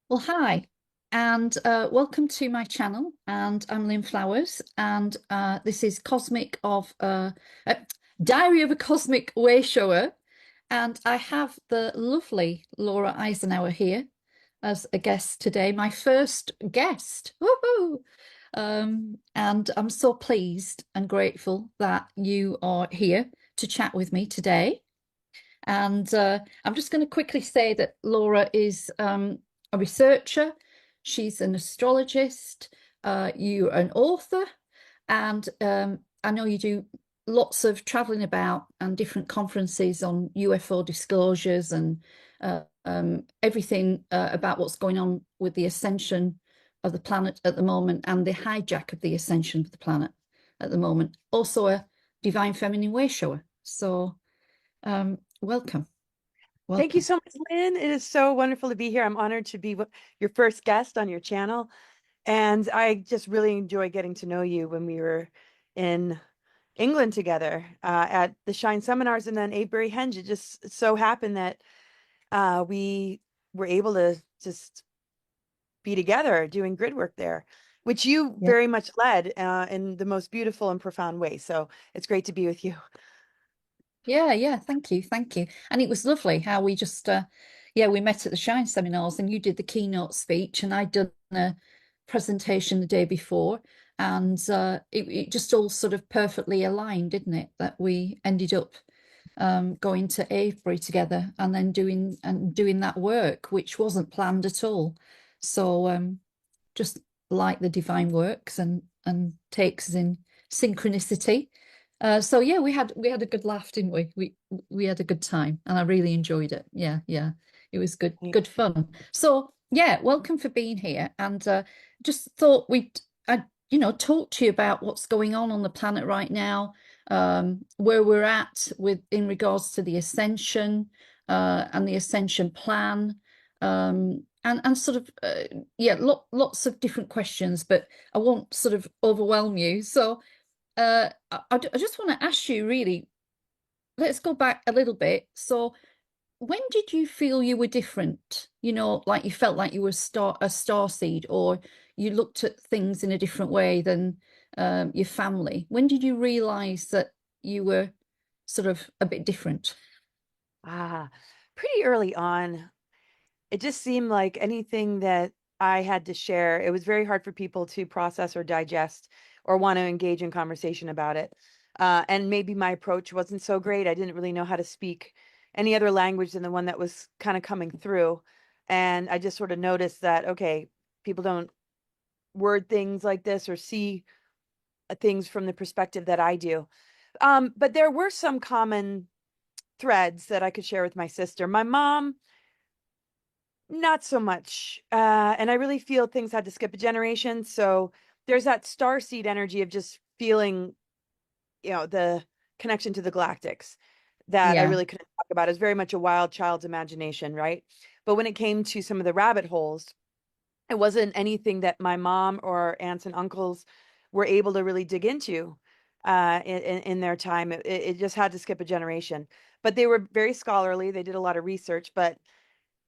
Well, hi, and welcome to my channel. And I'm Lynn Flowers, and this is uh, Diary of a Cosmic Wayshower. And I have the lovely Laura Eisenhower here as a guest today, my first guest. Woohoo! And I'm so pleased and grateful that you are here to chat with me today. And I'm just going to quickly say that Laura is a researcher, she's an astrologist, you're an author, and I know you do lots of traveling about and different conferences on UFO disclosures and everything about what's going on with the ascension of the planet at the moment and the hijack of the ascension of the planet at the moment. Also a divine feminine way shower. So welcome. Thank you Welcome. so much, Lynn. It is so wonderful to be here. I'm honored to be your first guest on your channel. And I just really enjoy getting to know you when we were in England together at the Shine seminars and then Avebury Henge. It just so happened that we were able to just be together doing grid work there, which you Yeah. very much led in the most beautiful and profound way. So it's great to be with you. Yeah. Thank you. Thank you. And it was lovely how we just, yeah, we met at the Shine seminars and you did the keynote speech and I'd done a presentation the day before. And it just all sort of perfectly aligned, didn't it? That we ended up going to Avebury together and then doing that work, which wasn't planned at all. So just like the divine works and takes us in synchronicity. So yeah, we had a good laugh, didn't we? We had a good time, and I really enjoyed it. Yeah, it was good fun. So yeah, welcome for being here, and just thought I talk to you about what's going on the planet right now, where we're at with in regards to the ascension, and the ascension plan, and sort of yeah, lots of different questions, but I won't sort of overwhelm you. So I just want to ask you really, let's go back a little bit. So when did you feel you were different? Like you felt like you were a star seed, or you looked at things in a different way than your family. When did you realize that you were sort of a bit different? Ah, pretty early on. It just seemed like anything that I had to share, it was very hard for people to process or digest or want to engage in conversation about it. And maybe my approach wasn't so great. I didn't really know how to speak any other language than the one that was kind of coming through. And I just sort of noticed that, okay, people don't word things like this or see things from the perspective that I do. But there were some common threads that I could share with my sister. My mom, not so much. And I really feel things had to skip a generation. So there's that star seed energy of just feeling, the connection to the galactics that I Yeah, really couldn't talk about. It's very much a wild child's imagination, right? But when it came to some of the rabbit holes, it wasn't anything that my mom or aunts and uncles were able to really dig into in their time. It just had to skip a generation. But they were very scholarly. They did a lot of research, but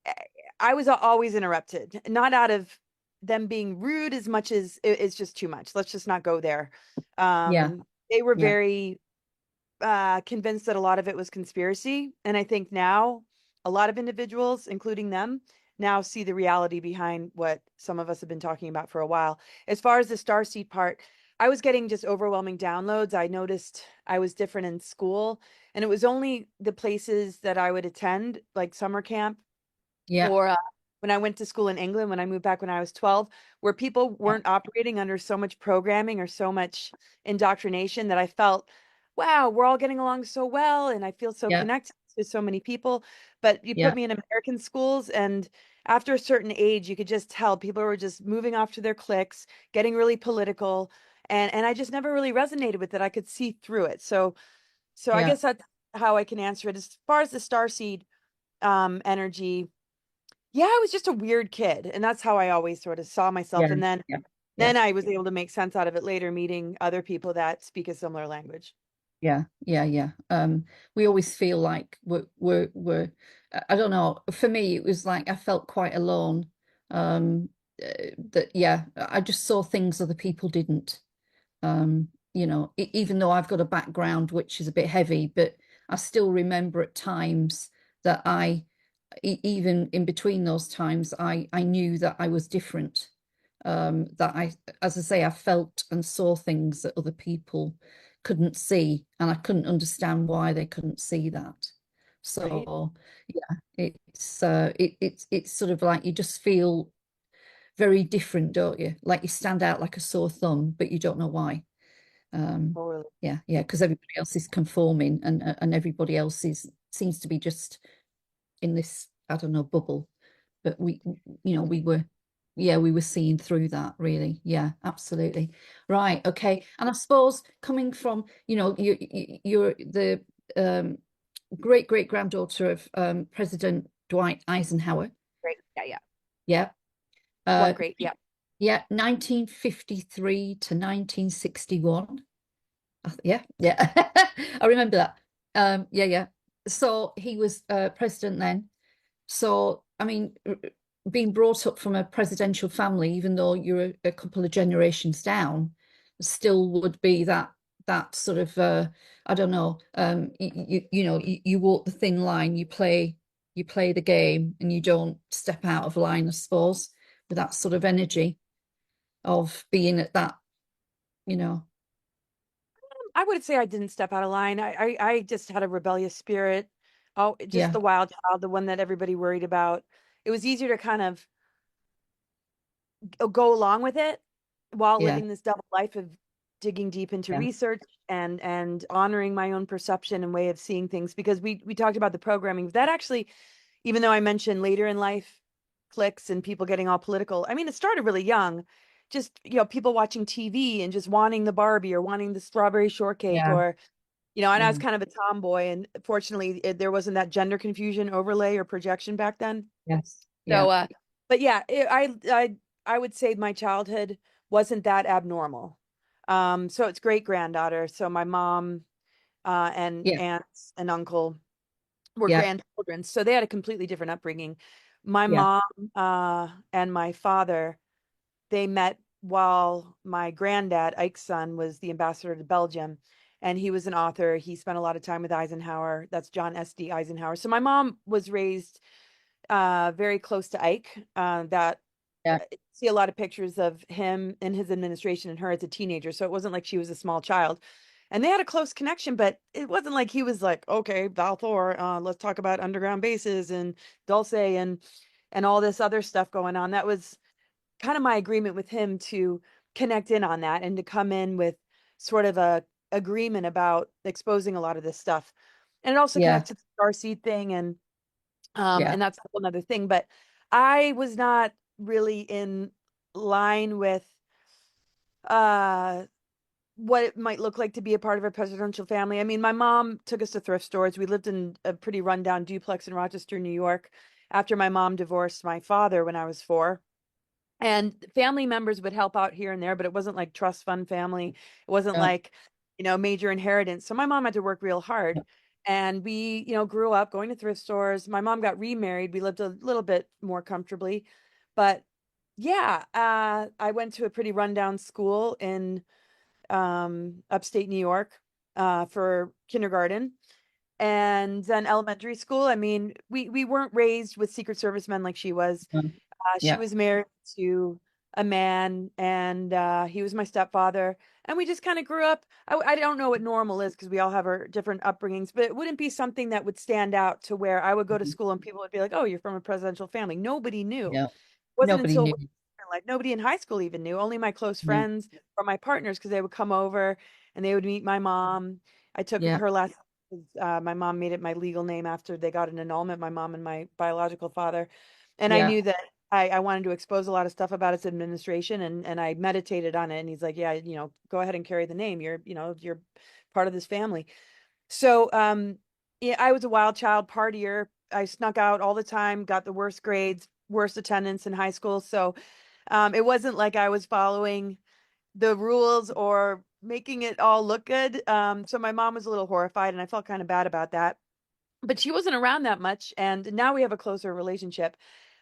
eh, I was always interrupted, not out of them being rude as much as it's just too much. Let's just not go there. yeah, They were yeah, very convinced that a lot of it was conspiracy. And I think now a lot of individuals, including them, now see the reality behind what some of us have been talking about for a while. As far as the starseed part, I was getting just overwhelming downloads. I noticed I was different in school, and it was only the places that I would attend, like summer camp yeah, or when I went to school in England, when I moved back when I was 12, where people yeah, weren't operating under so much programming or so much indoctrination that I felt, wow, we're all getting along so well. And I feel so yeah, connected to so many people. But you put yeah, me in American schools, and after a certain age, you could just tell people were just moving off to their cliques, getting really political. And I just never really resonated with it. I could see through it. So I yeah, guess that's how I can answer it. As far as the starseed energy, yeah, I was just a weird kid, and that's how I always sort of saw myself. yeah, And then yeah, yeah. then I was able to make sense out of it later, meeting other people that speak a similar language. Yeah. We always feel like we're I don't know. For me, it was like I felt quite alone Um, that yeah, I just saw things other people didn't. Even though I've got a background which is a bit heavy, but I still remember at times that even in between those times, I knew that I was different. That as I say, I felt and saw things that other people couldn't see, and I couldn't understand why they couldn't see that. Right. So yeah, it's sort of like you just feel very different, don't you? Like you stand out like a sore thumb, but you don't know why. Um, Totally. yeah, because everybody else is conforming, and everybody else seems to be just in this, I don't know, bubble. But we were seeing through that really. Yeah, absolutely. Right. Okay. And I suppose coming from, you're the um, great-granddaughter of President Dwight Eisenhower. Great. Yeah, yeah. Yeah. One Uh, great. Yeah. yeah, 1953 to 1961. Yeah, yeah. I remember that. Yeah, yeah. So he was president then. So, I mean, being brought up from a presidential family, even though you're a couple of generations down, still would be that sort of I don't know. You walk the thin line. You play the game, and you don't step out of line, I suppose, with that sort of energy of being at that, you know. I would say I didn't step out of line. I just had a rebellious spirit. Oh, just Yeah, the wild child, the one that everybody worried about. It was easier to kind of go along with it while yeah, living this double life of digging deep into yeah, research and honoring my own perception and way of seeing things, because we talked about the programming that actually, even though I mentioned later in life clicks and people getting all political, I mean, it started really young. Just, people watching TV and just wanting the Barbie or wanting the strawberry shortcake, yeah, or and I was yeah, kind of a tomboy, and fortunately there wasn't that gender confusion overlay or projection back then. yes, So, yeah, but yeah, I would say my childhood wasn't that abnormal. So it's great-granddaughter. So my mom, and yeah, aunts and uncle were yeah, grandchildren, so they had a completely different upbringing. My yeah, mom, and my father, they met while my granddad, Ike's son, was the ambassador to Belgium, and he was an author. He spent a lot of time with Eisenhower. That's John S.D. Eisenhower. So my mom was raised very close to Ike. That yeah, see a lot of pictures of him in his administration and her as a teenager. So it wasn't like she was a small child. And they had a close connection, but it wasn't like he was like, okay, Val Thor, let's talk about underground bases and Dulce and all this other stuff going on. That was kind of my agreement with him to connect in on that and to come in with sort of a agreement about exposing a lot of this stuff. And it also yeah, connects to the starseed thing, yeah, and that's a whole nother thing. But I was not really in line with uh what it might look like to be a part of a presidential family. I mean, my mom took us to thrift stores. We lived in a pretty rundown duplex in Rochester, New York, after my mom divorced my father when I was 4. And family members would help out here and there, but it wasn't like trust fund family. It wasn't no, like, major inheritance. So my mom had to work real hard. no, And we, grew up going to thrift stores. My mom got remarried. We lived a little bit more comfortably. But yeah, I went to a pretty rundown school in upstate New York for kindergarten. And then elementary school. I mean, we weren't raised with Secret Service men like she was. no, She yeah, was married to a man, and he was my stepfather. And we just kind of grew up. I don't know what normal is because we all have our different upbringings, but it wouldn't be something that would stand out to where I would go to mhm, school and people would be like, "Oh, you're from a presidential family." Nobody knew. no, It wasn't nobody until knew. later in life, nobody in high school even knew. Only my close No, friends or my partners, because they would come over and they would meet my mom. I took yeah, her last. My mom made it my legal name after they got an annulment, my mom and my biological father. And I yeah, knew that I wanted to expose a lot of stuff about its administration, and I meditated on it. And he's like, yeah, go ahead and carry the name. You're part of this family. So, yeah, I was a wild child partier. I snuck out all the time, got the worst grades, worst attendance in high school. So, it wasn't like I was following the rules or making it all look good. So my mom was a little horrified, and I felt kind of bad about that. But she wasn't around that much, and now we have a closer relationship.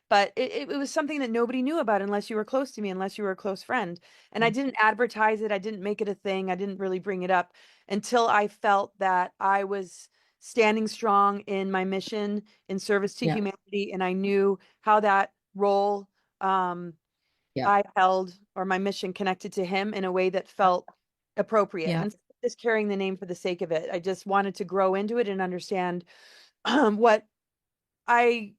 but it was something that nobody knew about unless you were close to me, unless you were a close friend. And I didn't advertise it. I didn't make it a thing. I didn't really bring it up until I felt that I was standing strong in my mission in service to Yeah. humanity. And I knew how that role Yeah. I held, or my mission connected to him in a way that felt appropriate. Yeah. And just carrying the name for the sake of it. I just wanted to grow into it and understand what I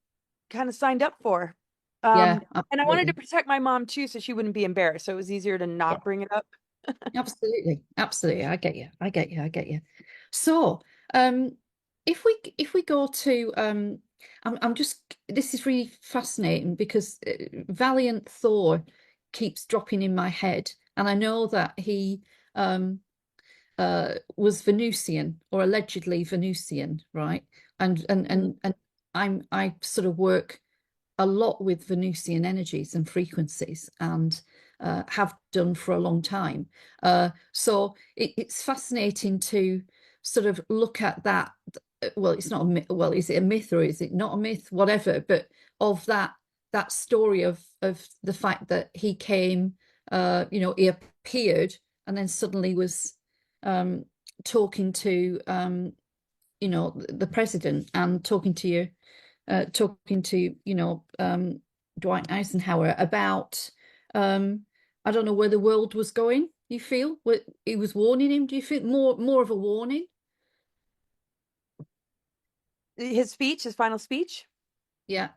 kind of signed up for. Yeah. And I wanted to Absolutely. protect my mom too, so she wouldn't be embarrassed. So it was easier to Yeah. not bring it up. Absolutely. Absolutely. I get you. I get you. I get you. So, um, if we go to I'm just this is really fascinating because Valiant Thor keeps dropping in my head, and I know that he was Venusian or allegedly Venusian, right? And I sort of work a lot with Venusian energies and frequencies and have done for a long time. So it's fascinating to sort of look at that. Well, it's not a myth. Well, is it a myth or is it not a myth? Whatever, but of that story of the fact that he came, he appeared and then suddenly was um, talking to the president and talking to Dwight Eisenhower about I don't know where the world was going. You feel he was warning him? Do you feel more of a warning? His speech, his final speech. Yeah,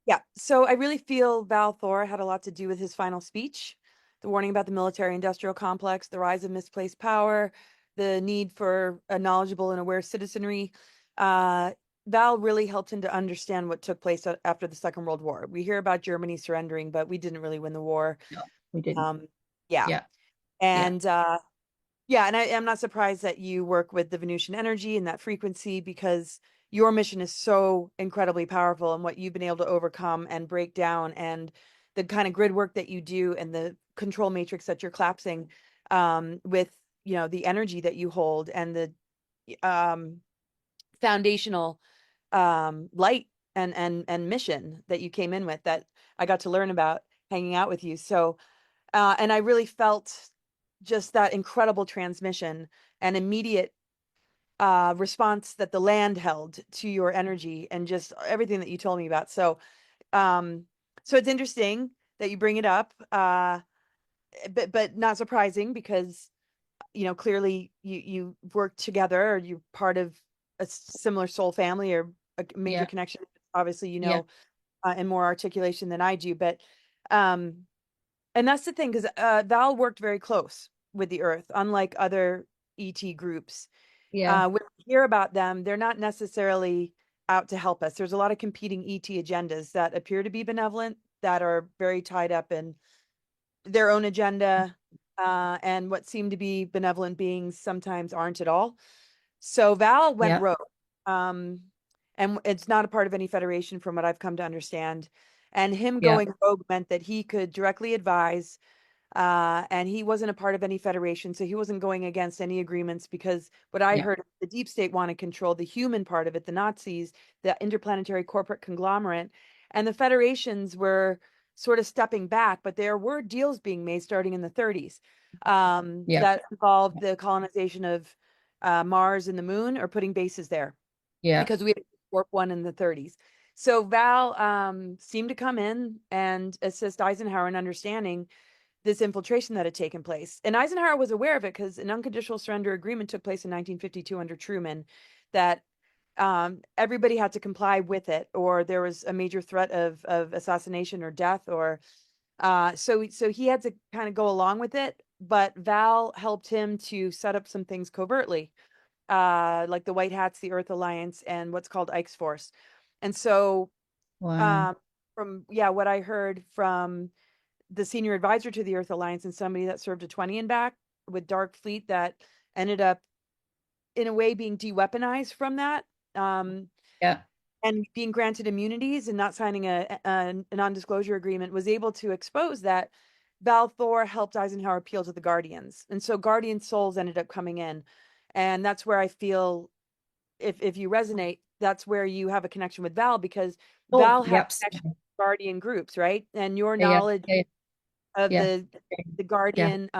Yeah. So I really feel Val Thor had a lot to do with his final speech. The warning about the military industrial complex, the rise of misplaced power, the need for a knowledgeable and aware citizenry. Uh, Val really helped him to understand what took place after the Second World War. We hear about Germany surrendering, but we didn't really win the war. no, we didn't. Um, yeah. Yeah, yeah, And yeah, and I'm not surprised that you work with the Venusian energy and that frequency because your mission is so incredibly powerful and what you've been able to overcome and break down and the kind of grid work that you do and the control matrix that you're collapsing with, the energy that you hold and the um, foundational light and mission that you came in with that I got to learn about hanging out with you. So and I really felt just that incredible transmission and immediate response that the land held to your energy and just everything that you told me about. Um, so it's interesting that you bring it up, but not surprising because clearly you work together or you're part of a similar soul family or a major yeah, connection. Obviously, yeah, in more articulation than I do, but um, and that's the thing, because Val worked very close with the Earth, unlike other ET groups. yeah, When we hear about them, they're not necessarily out to help us. There's a lot of competing ET agendas that appear to be benevolent, that are very tied up in their own agenda, and what seem to be benevolent beings sometimes aren't at all. So Val went yeah, rogue. Um, and it's not a part of any federation from what I've come to understand. And him yeah, going rogue meant that he could directly advise and he wasn't a part of any federation, so he wasn't going against any agreements because what I yeah, heard, the deep state want to control the human part of it, the Nazis, the interplanetary corporate conglomerate, and the federations were sort of stepping back, but there were deals being made starting in the 30s yeah, that involved the colonization of Mars and the moon or putting bases there yeah. because we had Warp 1 in the 30s. So Val seemed to come in and assist Eisenhower in understanding this infiltration that had taken place. And Eisenhower was aware of it because an unconditional surrender agreement took place in 1952 under Truman that everybody had to comply with it, or there was a major threat of assassination or death, or so he had to kind of go along with it. But Val helped him to set up some things covertly, like the White Hats, the Earth Alliance, and what's called Ike's Force. And so, Wow. um, from what I heard from the senior advisor to the Earth Alliance and somebody that served a 20 and back with Dark Fleet that ended up in a way being de-weaponized from that, um, Yeah, and being granted immunities and not signing a non-disclosure agreement was able to expose that Val Thor helped Eisenhower appeal to the Guardians. And so Guardian souls ended up coming in. And that's where I feel if you resonate, that's where you have a connection with Val because oh, Val had a yep, connection guardian groups, right? And your yeah, knowledge yeah, of yeah, the yeah, guardian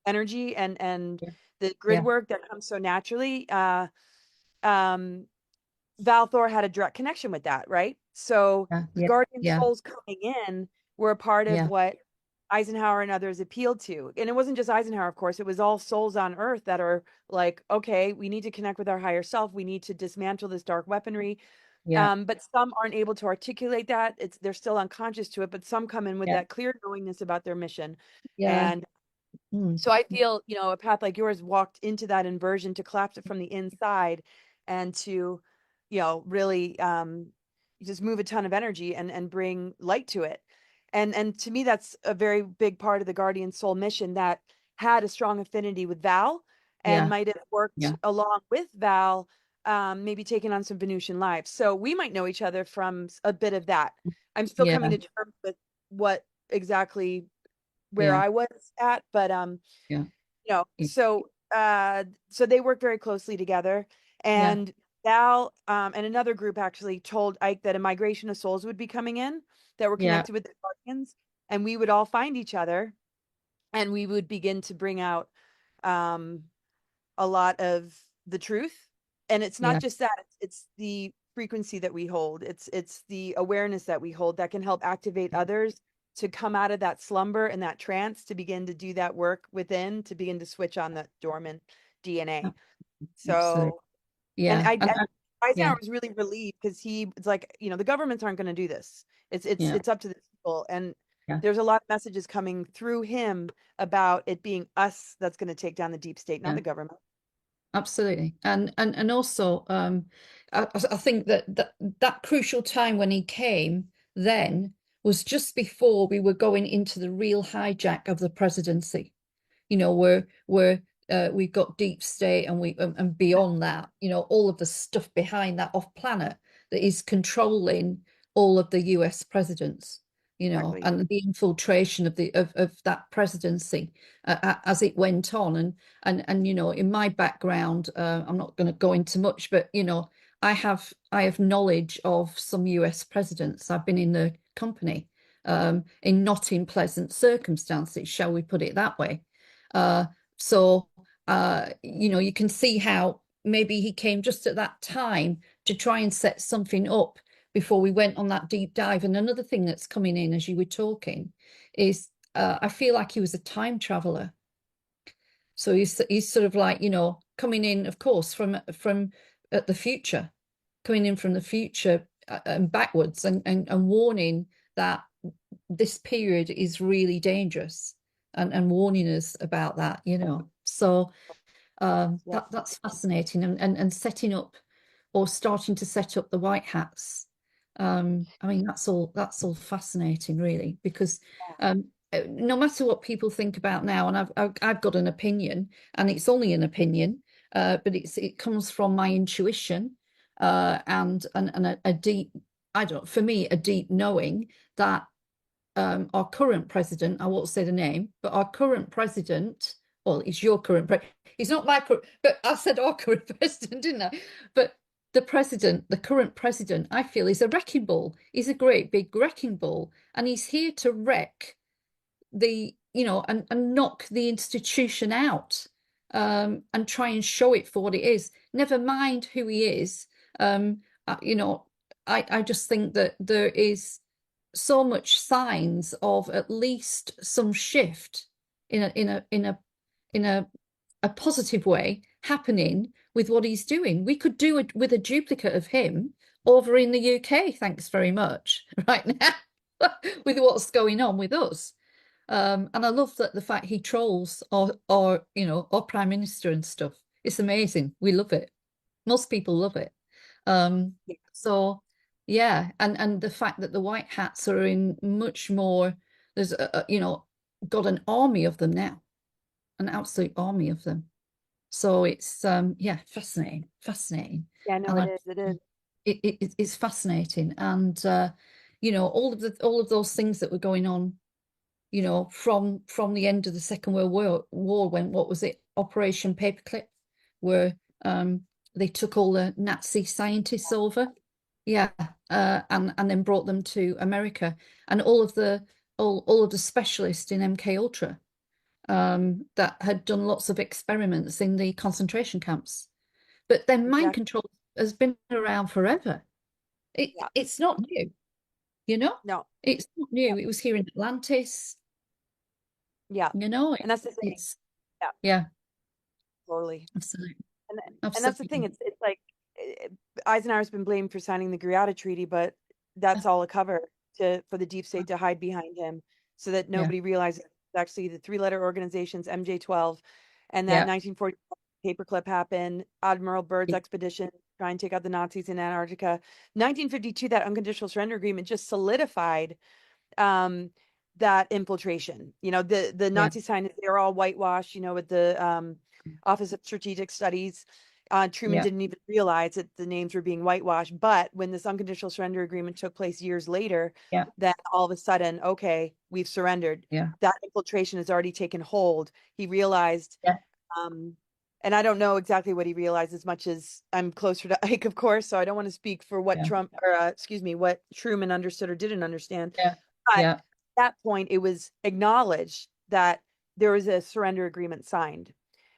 energy and yeah, the grid yeah, work that comes so naturally. Um, Val Thor had a direct connection with that, right? So yeah, the yeah, guardian yeah, souls coming in were a part of yeah, what Eisenhower and others appealed to. And it wasn't just Eisenhower, of course, it was all souls on Earth that are like, okay, we need to connect with our higher self. We need to dismantle this dark weaponry. yeah, But some aren't able to articulate that. They're still unconscious to it, but some come in with yeah, that clear knowingness about their mission. yeah, And mm, so I feel, a path like yours walked into that inversion to collapse it from the inside and to, really just move a ton of energy and bring light to it. And to me, that's a very big part of the Guardian Soul mission that had a strong affinity with Val and yeah, might have worked yeah, along with Val, maybe taking on some Venusian lives. So we might know each other from a bit of that. I'm still coming yeah, to terms with what exactly where yeah, I was at, but yeah, yeah, so so they work very closely together. yeah, And Val and another group actually told Ike that a migration of souls would be coming in that were yeah, connected with the Guardians, and we would all find each other and we would begin to bring out um a lot of the truth. And it's not yeah, just that, it's the frequency that we hold. It's the awareness that we hold that can help activate others to come out of that slumber and that trance to begin to do that work within, to begin to switch on the dormant DNA. absolutely. So, and Yeah, Eisenhower yeah, was really relieved because it's like, the governments aren't going to do this. yeah, It's up to the people. And yeah, there's a lot of messages coming through him about it being us that's going to take down the deep state, not yeah. the government. Absolutely. And also I think that crucial time when he came then was just before we were going into the real hijack of the presidency. Where we've got deep state and we and beyond that, all of the stuff behind that off planet that is controlling all of the US presidents, Exactly. and the infiltration of that presidency as it went on. And in my background, I'm not going to go into much, but I have knowledge of some US presidents. I've been in the company in not in pleasant circumstances, shall we put it that way. Uh, so you can see how maybe he came just at that time to try and set something up before we went on that deep dive. And another thing that's coming in as you were talking is I feel like he was a time traveler. So he's sort of like, coming in, of course, from the future, coming in from the future and backwards and warning that this period is really dangerous and warning us about that. So Yeah. that's fascinating and setting up or starting to set up the white hats. I mean, that's all fascinating, really, because no matter what people think about now, and I've got an opinion, and it's only an opinion, but it comes from my intuition and a deep, I don't, for me, a deep knowing that our current president, I won't say the name, but our current president, well, he's your current president. He's not my current, but I said our current president, didn't I? But the current president, I feel is a wrecking ball. He's a great big wrecking ball, and he's here to wreck and knock the institution out, and try and show it for what it is. Never mind who he is. Um, uh, you know, I just think that there is so much signs of at least some shift in a positive way happening with what he's doing. We could do it with a duplicate of him over in the UK, thanks very much, right now, with what's going on with us. And I love that the fact he trolls our prime minister and stuff. It's amazing. We love it. Most people love it. So yeah, and the fact that the white hats are in much more, there's got an army of them now, an absolute army of them. So it's yeah, fascinating. Yeah, no, And it is. It is. it's fascinating. And all of those things that were going on, from the end of the Second World War, when, what was it, Operation Paperclip, where they took all the Nazi scientists over. yeah, and then brought them to America, and all of the specialists in MK Ultra that had done lots of experiments in the concentration camps. But then mind Exactly. control has been around forever. Yeah. It's not new, you know? No. It's not Yeah. new. It was here in Atlantis, Yeah. you know, And that's the thing. it's Yeah, yeah, totally. absolutely. And that's the thing. Absolutely. It's like eh, Eisenhower's been blamed for signing the Greada Treaty, but Yeah, that's all a cover to for the deep state to hide behind him, so that yeah, nobody realizes it's actually the three-letter organizations MJ12, and that yeah, 1940 paperclip happened, Admiral Byrd's yeah, expedition try and take out the Nazis in Antarctica. 1952, that unconditional surrender agreement just solidified um that infiltration. The yeah, Nazi scientists, they were all whitewashed, with the Office of Strategic Studies. Truman yeah, didn't even realize that the names were being whitewashed. But when this unconditional surrender agreement took place years later, yeah, then all of a sudden, okay, we've surrendered. yeah, That infiltration has already taken hold. He realized, yeah, um, and I don't know exactly what he realized as much as I'm closer to Ike, of course. So I don't want to speak for what yeah, Trump or excuse me, what Truman understood or didn't understand. yeah, But at yeah, that point, it was acknowledged that there was a surrender agreement signed.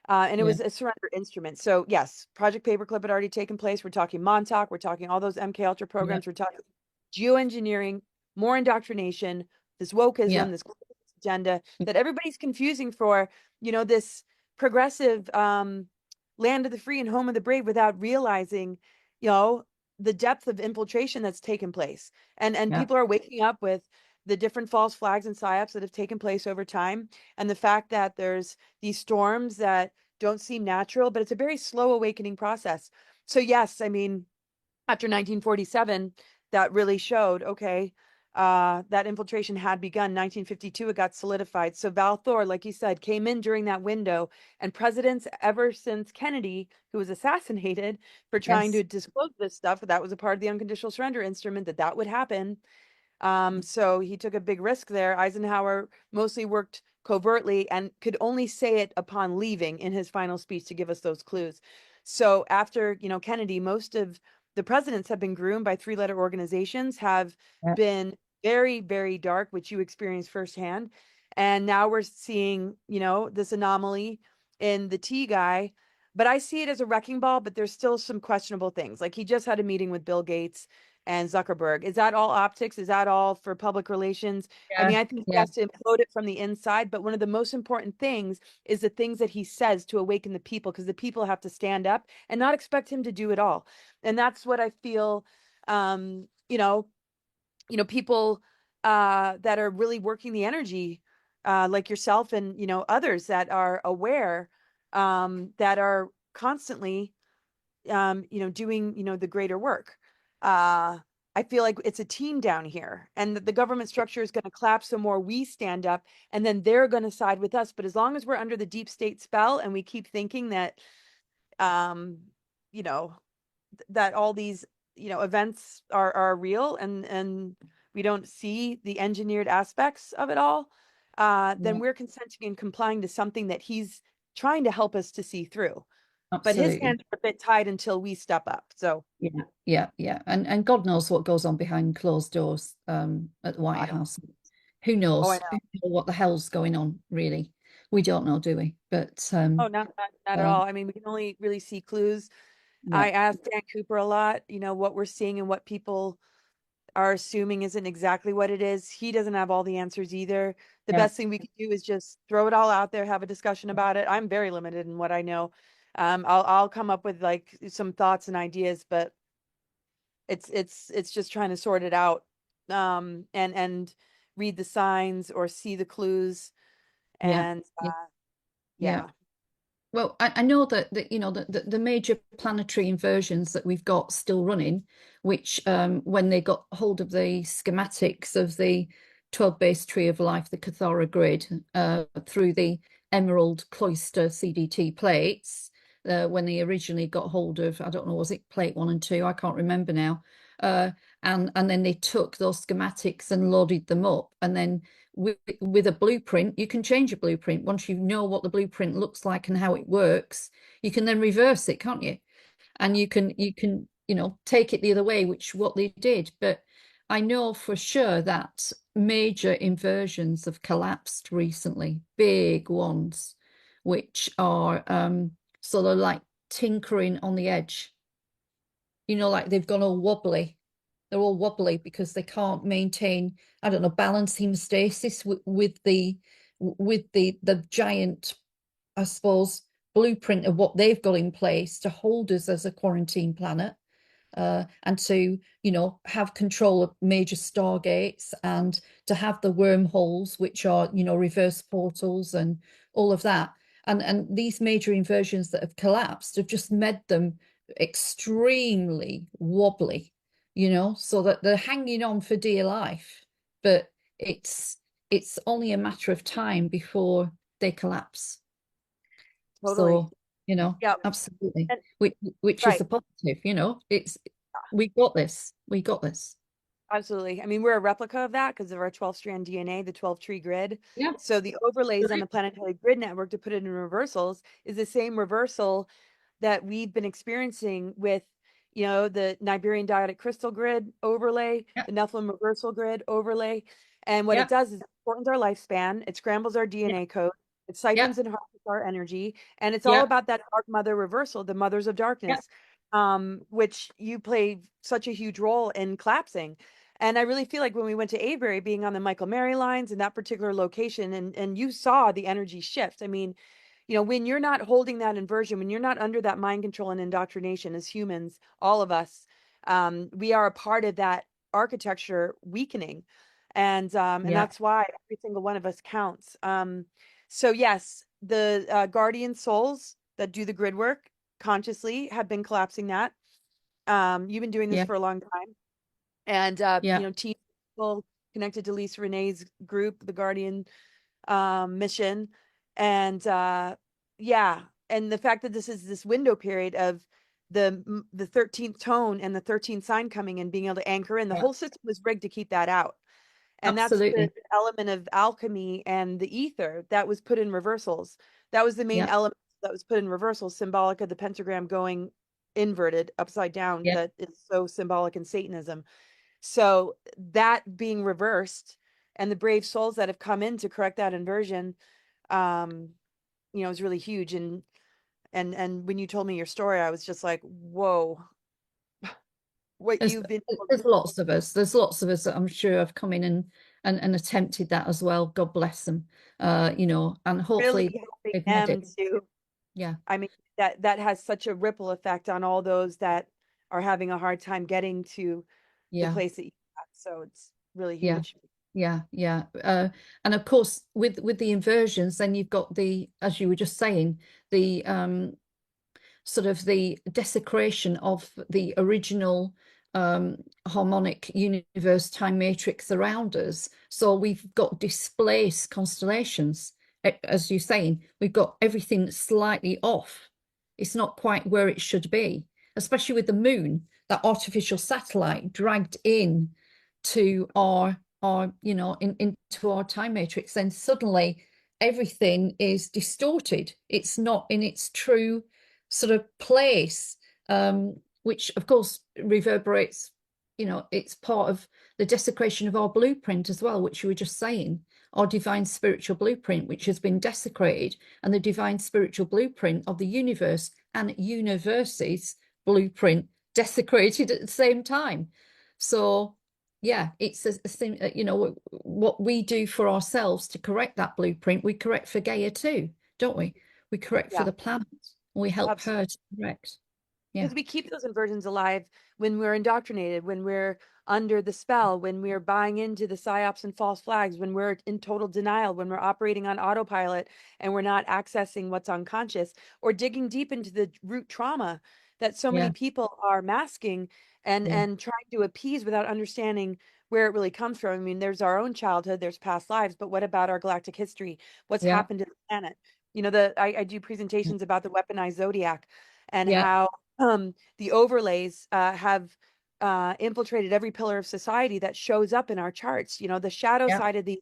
And it yeah, was a surrender instrument. So yes, Project Paperclip had already taken place. We're talking Montauk. We're talking all those MK Ultra yeah, programs. We're talking geoengineering, more indoctrination, this yeah, wokeism, this agenda that everybody's confusing for, this progressive land of the free and home of the brave without realizing, you know, the depth of infiltration that's taken place. And yeah, people are waking up with the different false flags and psyops that have taken place over time, and the fact that there's these storms that don't seem natural, but it's a very slow awakening process. So yes, I mean, after 1947, that really showed, okay, that infiltration had begun. 1952, it got solidified. So Val Thor, like you said, came in during that window, and presidents ever since Kennedy, who was assassinated for trying yes, to disclose this stuff, that was a part of the unconditional surrender instrument, that would happen. So he took a big risk there. Eisenhower mostly worked covertly and could only say it upon leaving in his final speech to give us those clues. So after, Kennedy, most of the presidents have been groomed by three-letter organizations, have yeah, been very, very dark, which you experienced firsthand. And now we're seeing, this anomaly in the T guy. But I see it as a wrecking ball, but there's still some questionable things. Like he just had a meeting with Bill Gates and Zuckerberg. Is that all optics? Is that all for public relations? I yeah, mean, I think he yeah, has to implode it from the inside, but one of the most important things is the things that he says to awaken the people, because the people have to stand up and not expect him to do it all. And that's what I feel, um, you know, people that are really working the energy, like yourself and, others that are aware, that are constantly doing, the greater work. I feel like it's a team down here, and that the government structure is going to collapse the more we stand up, and then they're going to side with us. But as long as we're under the deep state spell and we keep thinking that, um, you know, that all these, events are real, and we don't see the engineered aspects of it all, then yeah, we're consenting and complying to something that he's trying to help us to see through, but his absolutely. hands are a bit tied until we step up. So Yeah, yeah, yeah. And God knows what goes on behind closed doors at the White I don't. House. Who Oh, I knows? know. Who knows what the hell's going on, really? We don't know, do we? But Oh, not at um all. I mean, we can only really see clues. yeah, I asked Dan Cooper a lot, what we're seeing and what people are assuming isn't exactly what it is. He doesn't have all the answers either. The yeah, best thing we can do is just throw it all out there, have a discussion about it. I'm very limited in what I know. I'll come up with like some thoughts and ideas, but it's just trying to sort it out, and read the signs or see the clues, yeah, and yeah, yeah. yeah. Well, I know that the major planetary inversions that we've got still running, which when they got hold of the schematics of the 12 base tree of life, the Cathara grid, through the Emerald Cloister CDT plates, when they originally got hold of, I don't know, was it plate 1 and 2? I can't remember now. Uh, and then they took those schematics and loaded them up, and then with a blueprint, you can change a blueprint. Once you know what the blueprint looks like and how it works, you can then reverse it, can't you? And take it the other way, which what they did. But I know for sure that major inversions have collapsed recently, big ones, which are sort of like tinkering on the edge. Like they've gone all wobbly. They're all wobbly because they can't maintain, I don't know, balance hemostasis with the giant, I suppose, blueprint of what they've got in place to hold us as a quarantine planet, and to, have control of major stargates and to have the wormholes, which are, reverse portals and all of that. And these major inversions that have collapsed have just made them extremely wobbly, so that they're hanging on for dear life. But it's only a matter of time before they collapse. Totally. So, Yeah. absolutely. And Which is right. a positive, it's we got this. We got this. Absolutely. I mean, we're a replica of that because of our 12-strand DNA, the 12-tree grid. Yeah. So the overlays on Right. the planetary grid network to put it in reversals is the same reversal that we've been experiencing with, the Niberian diodic crystal grid overlay, Yeah. the Nephilim reversal grid overlay. And what it Yeah. does is it shortens our lifespan, it scrambles our Yeah. DNA code, it Yeah. siphons and harvests our energy, and it's all Yeah. about that dark mother reversal, the mothers of Yeah. darkness, which you play such a huge role in collapsing. And I really feel like when we went to Avebury, being on the Michael Mary lines in that particular location, and you saw the energy shift. I mean, when you're not holding that inversion, when you're not under that mind control and indoctrination as humans, all of us, we are a part of that architecture weakening. And Yeah. that's why every single one of us counts. So yes, the guardian souls that do the grid work consciously have been collapsing that. You've been doing this Yeah. for a long time. And Yeah. team people connected to Lisa Renee's group, the Guardian mission. And yeah, and the fact that this is this window period of the 13th tone and the 13th sign coming and being able to anchor in, the Yeah. whole system was rigged to keep that out. And that's the Absolutely. element of alchemy and the ether that was put in reversals. That was the main Yeah. element that was put in reversals, symbolic of the pentagram going inverted upside down, Yeah. that is so symbolic in Satanism. So that being reversed and the brave souls that have come in to correct that inversion, um, is really huge. And when you told me your story, I was just like, whoa, what There's, you've been able to there's lots of us. There's lots of us that I'm sure have come in and attempted that as well. God bless them. And really hopefully helping they've made them it. to, Yeah. I mean, that has such a ripple effect on all those that are having a hard time getting to the Yeah. place that you got. So it's really Yeah. huge. Yeah, yeah. And of course, with the inversions, then you've got the, as you were just saying, the sort of the desecration of the original harmonic universe time matrix around us. So we've got displaced constellations. As you're saying, we've got everything slightly off. It's not quite where it should be, especially with the moon, that artificial satellite dragged in to our into our time matrix. Then suddenly everything is distorted. It's not in its true sort of place, which of course reverberates, it's part of the desecration of our blueprint as well, which you were just saying, our divine spiritual blueprint, which has been desecrated, and the divine spiritual blueprint of the universe and universe's blueprint desecrated at the same time. So yeah, it's a thing, what we do for ourselves to correct that blueprint, we correct for Gaia too, don't we? We correct for Yeah, the planet. We help absolutely. her to correct. Yeah, Because we keep those inversions alive when we're indoctrinated, when we're under the spell, when we're buying into the psyops and false flags, when we're in total denial, when we're operating on autopilot and we're not accessing what's unconscious or digging deep into the root trauma that so many yeah, people are masking yeah, and trying to appease without understanding where it really comes from. I mean, there's our own childhood, there's past lives, but what about our galactic history? What's yeah, happened to the planet? I do presentations about the weaponized zodiac and yeah, how the overlays have infiltrated every pillar of society that shows up in our charts. The shadow yeah, side of the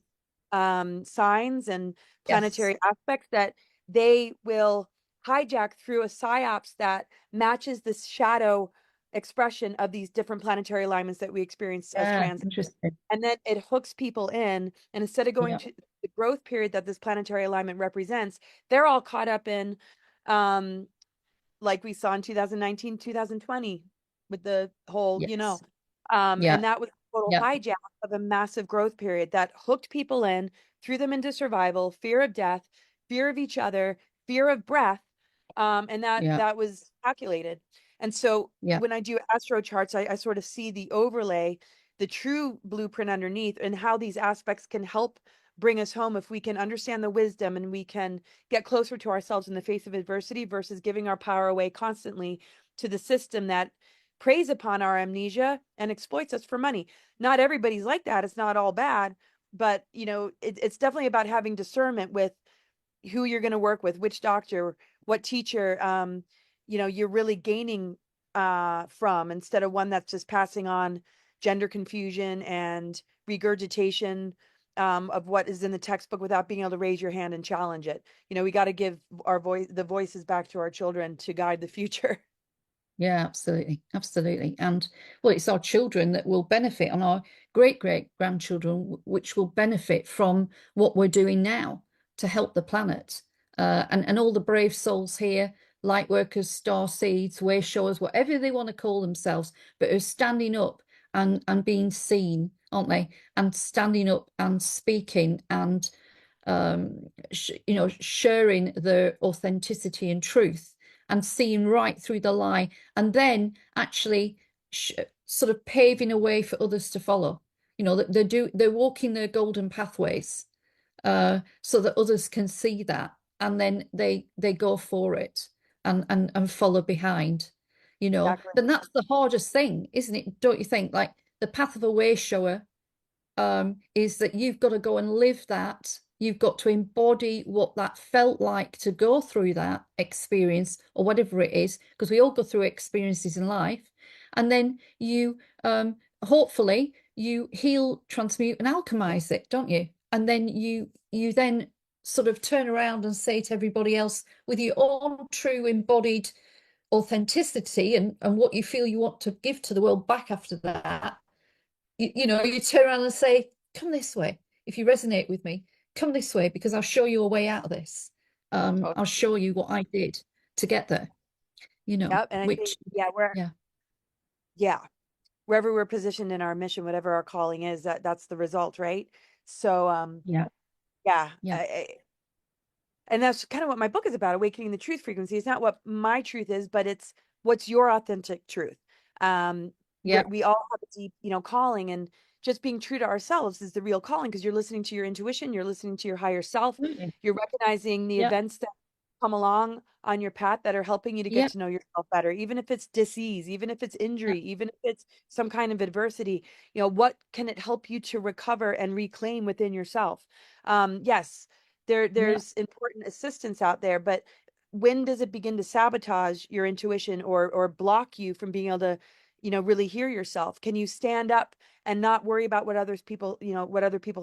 signs and yes, planetary aspects that they will hijack through a psyops that matches the shadow expression of these different planetary alignments that we experience as Yeah, transit. interesting. And then it hooks people in. And instead of going Yeah, to the growth period that this planetary alignment represents, they're all caught up in, um, like we saw in 2019, 2020 with the whole, yes. and Yeah, that was a total yeah, hijack of a massive growth period that hooked people in, threw them into survival, fear of death, fear of each other, fear of breath. And yeah, that was calculated. And so yeah, when I do astro charts, I sort of see the overlay, the true blueprint underneath, and how these aspects can help bring us home if we can understand the wisdom and we can get closer to ourselves in the face of adversity versus giving our power away constantly to the system that preys upon our amnesia and exploits us for money. Not everybody's like that. It's not all bad, but it's definitely about having discernment with who you're going to work with, which doctor, what teacher, you're really gaining from, instead of one that's just passing on gender confusion and regurgitation of what is in the textbook without being able to raise your hand and challenge it. We got to give the voices back to our children to guide the future. yeah, absolutely, absolutely. And well, it's our children that will benefit, and our great grandchildren, which will benefit from what we're doing now to help the planet. And all the brave souls here, light workers, star seeds, way showers, whatever they want to call themselves, but are standing up and being seen, aren't they? And standing up and speaking and sharing their authenticity and truth and seeing right through the lie, and then actually sort of paving a way for others to follow. They're walking their golden pathways, so that others can see that, and then they go for it and follow behind. Exactly. Then that's the hardest thing, isn't it? Don't you think? Like the path of a way shower, is that you've got to go and live that. You've got to embody what that felt like to go through that experience or whatever it is, because we all go through experiences in life. And then hopefully, you heal, transmute, and alchemize it, don't you? And then you then sort of turn around and say to everybody else with your own true embodied authenticity and what you feel you want to give to the world back after that, you turn around and say, come this way. If you resonate with me, come this way because I'll show you a way out of this. I'll Totally. show you what I did to get there, Yep. And I think, which, yeah, yeah, yeah, wherever we're positioned in our mission, whatever our calling is, that's the result, right? So, yeah, yeah, yeah, and that's kind of what my book is about, awakening the truth frequency. It's not what my truth is, but it's what's your authentic truth. yeah, We all have a deep, calling, and just being true to ourselves is the real calling, because you're listening to your intuition, you're listening to your higher self, absolutely. you're recognizing the Yeah, events that come along on your path that are helping you to get yeah, to know yourself better, even if it's disease, even if it's yeah, injury, even if it's some kind of adversity. What can it help you to recover and reclaim within yourself? Yes, yeah. there's important assistance out there, but when does it begin to sabotage your intuition or block you from being able to really hear yourself? Can you stand up and not worry about what other people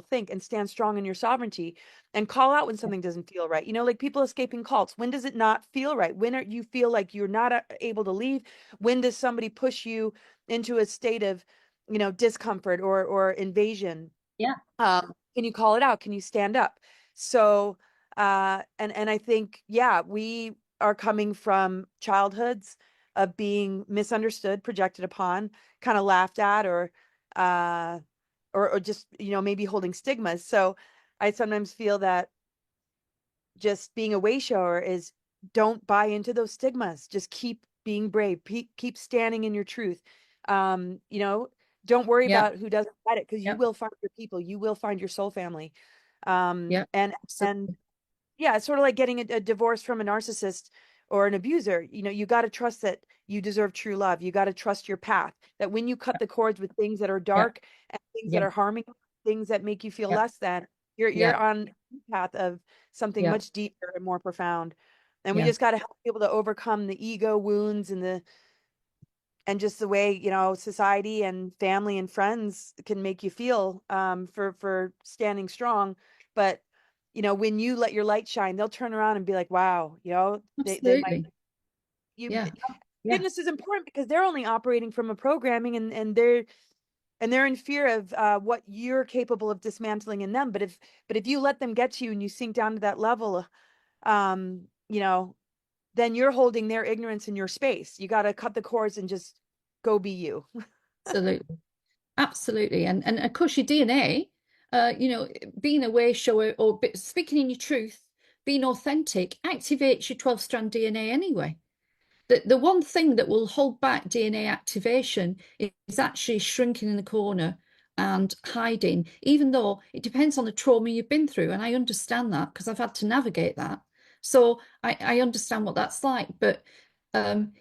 think, and stand strong in your sovereignty and call out when something doesn't feel right? Like people escaping cults, when does it not feel right? When are you feel like you're not able to leave? When does somebody push you into a state of discomfort or invasion? Yeah, Can you call it out? Can you stand up? So, and I think, yeah, we are coming from childhoods of being misunderstood, projected upon, kind of laughed at, uh, or just, maybe holding stigmas. So I sometimes feel that just being a way shower is, don't buy into those stigmas. Just keep being brave. Keep standing in your truth. Um, you know, don't worry yeah, about who doesn't get it, because you yeah, will find your people. You will find your soul family. yeah, And absolutely. yeah, it's sort of like getting a divorce from a narcissist or an abuser. You got to trust that you deserve true love. You got to trust your path. That when you cut the cords with things that are Yeah, dark and things that yeah, are harming, things that make you feel yeah, less than, you're yeah, on the path of something yeah, much deeper and more profound. And we yeah. just got to help people to overcome the ego wounds and just the way society and family and friends can make you feel, for standing strong. But when you let your light shine, they'll turn around and be like, wow, they might Absolutely. you Yeah, Yeah. Forgiveness is important because they're only operating from a programming, and they're in fear of what you're capable of dismantling in them. But if you let them get to you and you sink down to that level, you know, then you're holding their ignorance in your space. You got to cut the cords and just go be you. Absolutely. Absolutely. And of course your DNA, you know, being a way shower or speaking in your truth, being authentic activates your 12-strand DNA anyway. The one thing that will hold back DNA activation is actually shrinking in the corner and hiding, even though it depends on the trauma you've been through. And I understand that because I've had to navigate that. So I understand what that's like. But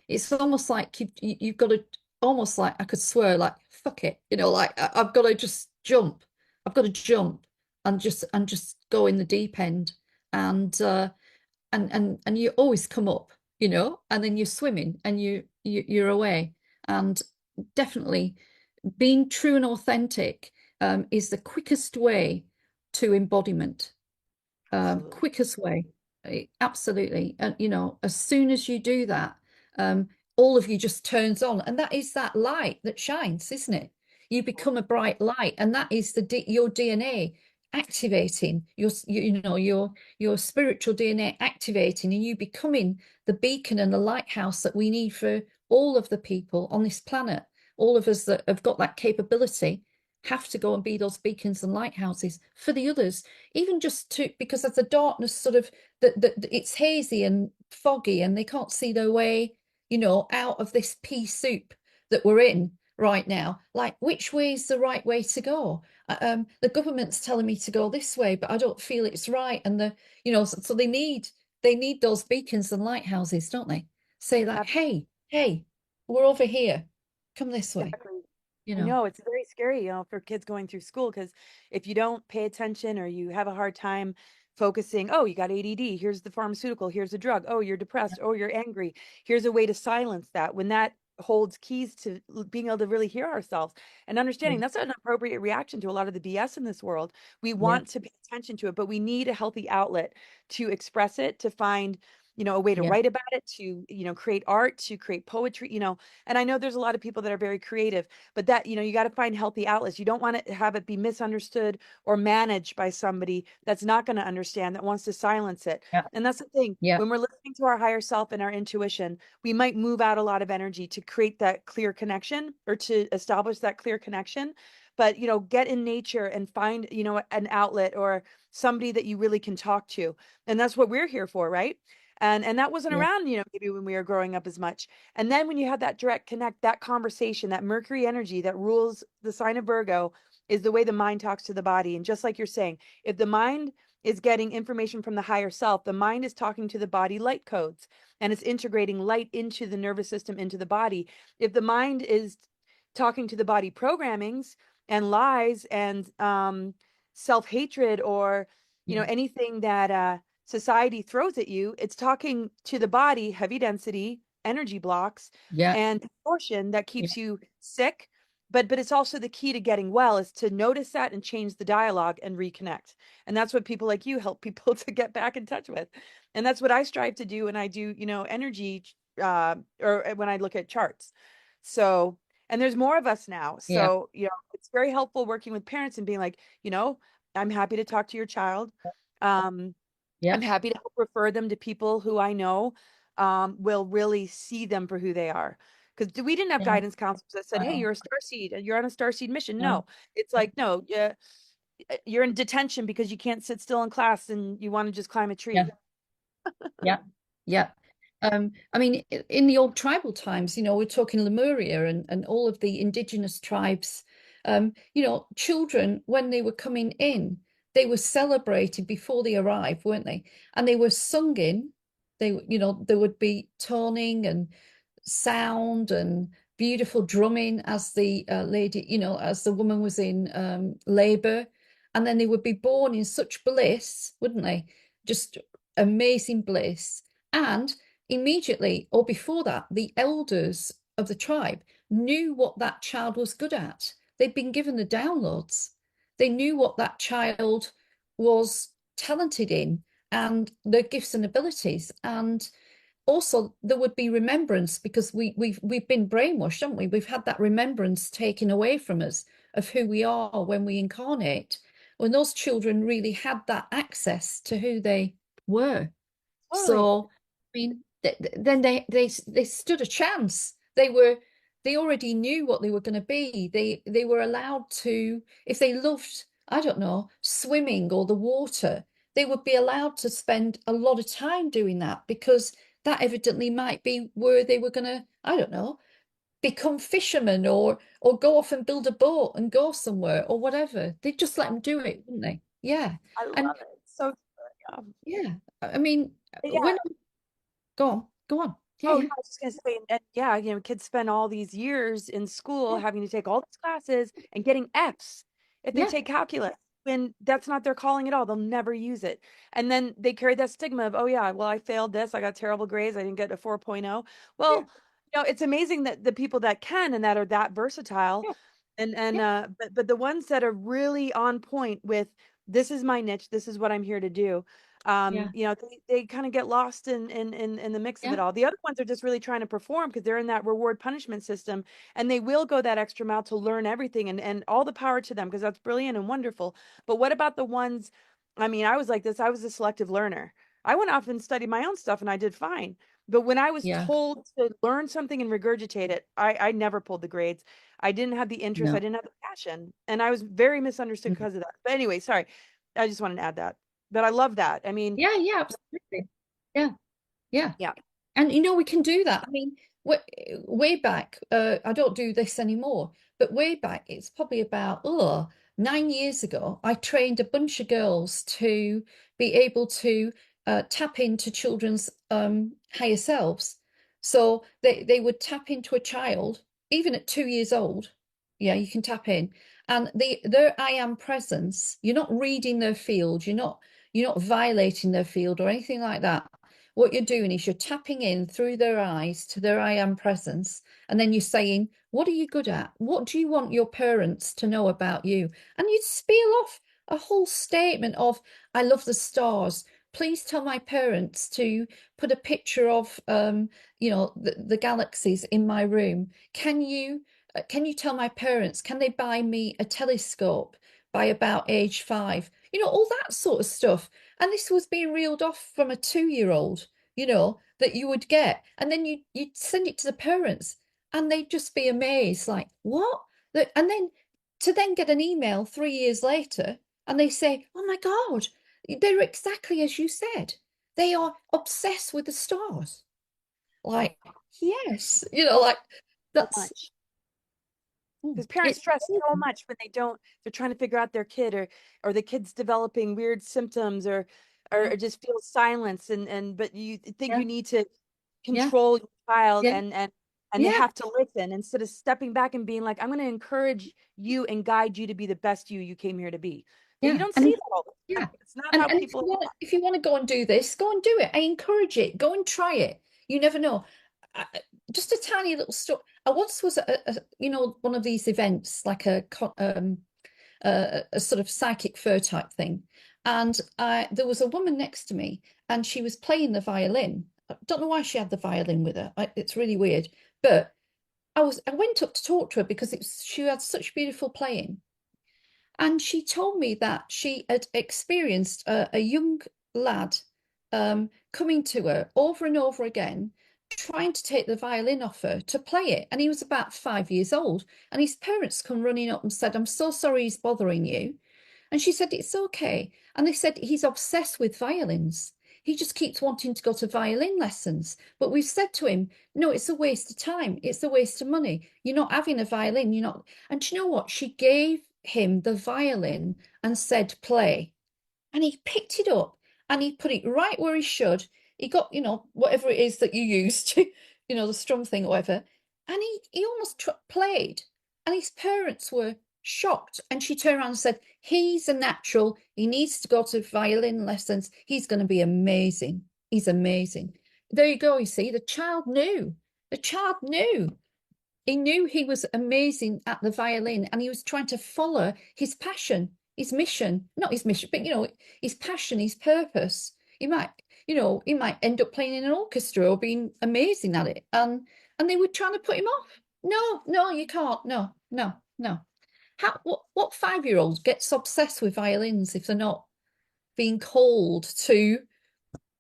it's almost like you've got to, almost like I could swear, like, fuck it, you know, like I've got to just jump. I've got to jump and just go in the deep end. And and you always come up, you know, and then you're swimming and you're away. And definitely being true and authentic is the quickest way to embodiment. Absolutely. Quickest way. Absolutely. And you know, as soon as you do that, um, all of you just turns on, and that is that light that shines, isn't it? You become a bright light, and that is your DNA activating you know, your spiritual DNA activating, and you becoming the beacon and the lighthouse that we need for all of the people on this planet. All of us that have got that capability have to go and be those beacons and lighthouses for the others, even just to, because of the darkness, sort of that it's hazy and foggy and they can't see their way, you know, out of this pea soup that we're in right now. Like, which way is the right way to go? The government's telling me to go this way, but I don't feel it's right. And you know, so they need those beacons and lighthouses, don't they? Say that, hey, hey, we're over here, come this way, Exactly. you I know. know it's very scary, for kids going through school because if you don't pay attention or you have a hard time focusing, oh, you got ADD, here's the pharmaceutical, here's the drug, oh, you're depressed, oh, you're angry, here's a way to silence that. When that holds keys to being able to really hear ourselves and Yeah, understanding that's an appropriate reaction to a lot of the BS in this world. We yeah, want to pay attention to it, but we need a healthy outlet to express it, to find, a way to yeah, write about it, to, create art, to create poetry, and I know there's a lot of people that are very creative, but that, you got to find healthy outlets. You don't want to have it be misunderstood or managed by somebody that's not going to understand, that wants to silence it. yeah, And that's the thing. yeah, When we're listening to our higher self and our intuition, we might move out a lot of energy to create that clear connection or to establish that clear connection. But, get in nature and find, an outlet or somebody that you really can talk to. And that's what we're here for, right? And that wasn't yeah, around, maybe when we were growing up as much. And then when you have that direct connect, that conversation, that Mercury energy that rules the sign of Virgo is the way the mind talks to the body. And just like you're saying, if the mind is getting information from the higher self, the mind is talking to the body light codes and it's integrating light into the nervous system, into the body. If the mind is talking to the body programmings and lies and self-hatred or, yeah, anything that society throws at you, it's talking to the body, heavy density, energy blocks, yeah, and distortion that yeah, keeps you sick. But it's also the key to getting well is to notice that and change the dialogue and reconnect. And that's what people like you help people to get back in touch with. And that's what I strive to do when I do, energy or when I look at charts. So, and there's more of us now. yeah, So, it's very helpful working with parents and being like, I'm happy to talk to your child. Um, yeah, I'm happy to help refer them to people who I know will really see them for who they are. Because we didn't have yeah. guidance counselors that said, "Hey, Wow. you're a star seed and you're on a star seed mission." No. No, it's like, no, yeah, you're in detention because you can't sit still in class and you want to just climb a Yeah, tree. yeah, yeah. I mean, in the old tribal times, you know, we're talking Lemuria and all of the indigenous tribes. You know, children when they were coming in, they were celebrated before they arrived, weren't they? And they were sung in. You know, there would be toning and sound and beautiful drumming as the lady, you know, as the woman was in labor, and then they would be born in such bliss, wouldn't they? Just amazing bliss. And immediately, or before that, the elders of the tribe knew what that child was good at. They'd been given the downloads. They knew what that child was talented in and their gifts and abilities. And also there would be remembrance because we've been brainwashed, haven't we? We've had that remembrance taken away from us of who we are when we incarnate. When those children really had that access to who they were. Totally. So, I mean, then they stood a chance. They already knew what they were going to be. They were allowed to, if they loved, I don't know, swimming or the water, they would be allowed to spend a lot of time doing that because that evidently might be where they were going to, I don't know, become fishermen or go off and build a boat and go somewhere or whatever. They'd just let them do it, wouldn't they? Yeah. I And love it. So good. yeah, I mean, Yeah. when go on. Yeah, Oh, no, yeah, I was just gonna say, and yeah, kids spend all these years in school yeah, having to take all these classes and getting Fs if they yeah, take calculus, when that's not their calling at all. They'll never use it. And then they carry that stigma of, oh yeah, well, I failed this, I got terrible grades, I didn't get a 4.0. yeah, Well, it's amazing that the people that can and that are that versatile, yeah, and yeah, but the ones that are really on point with, this is my niche, this is what I'm here to do, yeah, they kind of get lost in the mix of yeah, it all. The other ones are just really trying to perform because they're in that reward punishment system, and they will go that extra mile to learn everything, and all the power to them, because that's brilliant and wonderful. But what about the ones, I mean, I was like this, I was a selective learner. I went off and studied my own stuff and I did fine. But when I was yeah. told to learn something and regurgitate it, I never pulled the grades. I didn't have the interest, I No. didn't have the passion, and I was very misunderstood Mm. because of that. But anyway, sorry. I just wanted to add that. But I love that. I mean, Yeah, yeah, absolutely. Yeah, yeah. yeah. And we can do that. I mean, way back, I don't do this anymore, but way back, it's probably about 9 years ago, I trained a bunch of girls to be able to tap into children's higher selves. So they would tap into a child, even at 2 years old. Yeah, you can tap in. And their I am presence, you're not reading their field, you're not violating their field or anything like that. What you're doing is you're tapping in through their eyes to their I am presence, and then you're saying, what are you good at? What do you want your parents to know about you? And you'd spiel off a whole statement of, I love the stars. Please tell my parents to put a picture of the galaxies in my room. Can you tell my parents, can they buy me a telescope by about age 5? All that sort of stuff. And this was being reeled off from a 2-year-old, that you would get. And then you'd send it to the parents and they'd just be amazed, like, what? And then to then get an email 3 years later and they say, oh my God, they're exactly as you said. They are obsessed with the stars. Oh, Like, yes, oh, like so that's, much. Because parents it's stress so amazing. much when they're trying to figure out their kid, or the kid's developing weird symptoms, or, Yeah, or just feel silence, and but you think yeah, you need to yeah, control your child, yeah, and they yeah, have to listen instead of stepping back and being like, I'm going to encourage you and guide you to be the best you came here to be. But you yeah. don't see And that all the time. yeah. It's not And how and people. if you want to go and do this, go and do it. I encourage it. Go and try it. You never know. I, just a tiny little story. I once was at one of these events, like a sort of psychic fair type thing, and there was a woman next to me, and she was playing the violin. I don't know why she had the violin with her. It's really weird, but I went up to talk to her because she had such beautiful playing. And she told me that she had experienced a young lad coming to her over and over again, trying to take the violin off her to play it. And he was about 5 years old. And his parents come running up and said, I'm so sorry he's bothering you. And she said, it's okay. And they said, he's obsessed with violins. He just keeps wanting to go to violin lessons. But we've said to him, no, it's a waste of time. It's a waste of money. You're not having a violin. You're not. And do you know what? She gave him the violin and said, play. And he picked it up and he put it right where he should. He got, whatever it is that you use to, the strum thing or whatever. And he almost played. And his parents were shocked. And she turned around and said, he's a natural. He needs to go to violin lessons. He's going to be amazing. He's amazing. There you go. You see, the child knew. The child knew. He knew he was amazing at the violin and he was trying to follow his passion, his mission, not his mission, but his passion, his purpose. you know, he might end up playing in an orchestra or being amazing at it. And they were trying to put him off. No, no, you can't. No, no, no. What 5-year-old gets obsessed with violins if they're not being called to?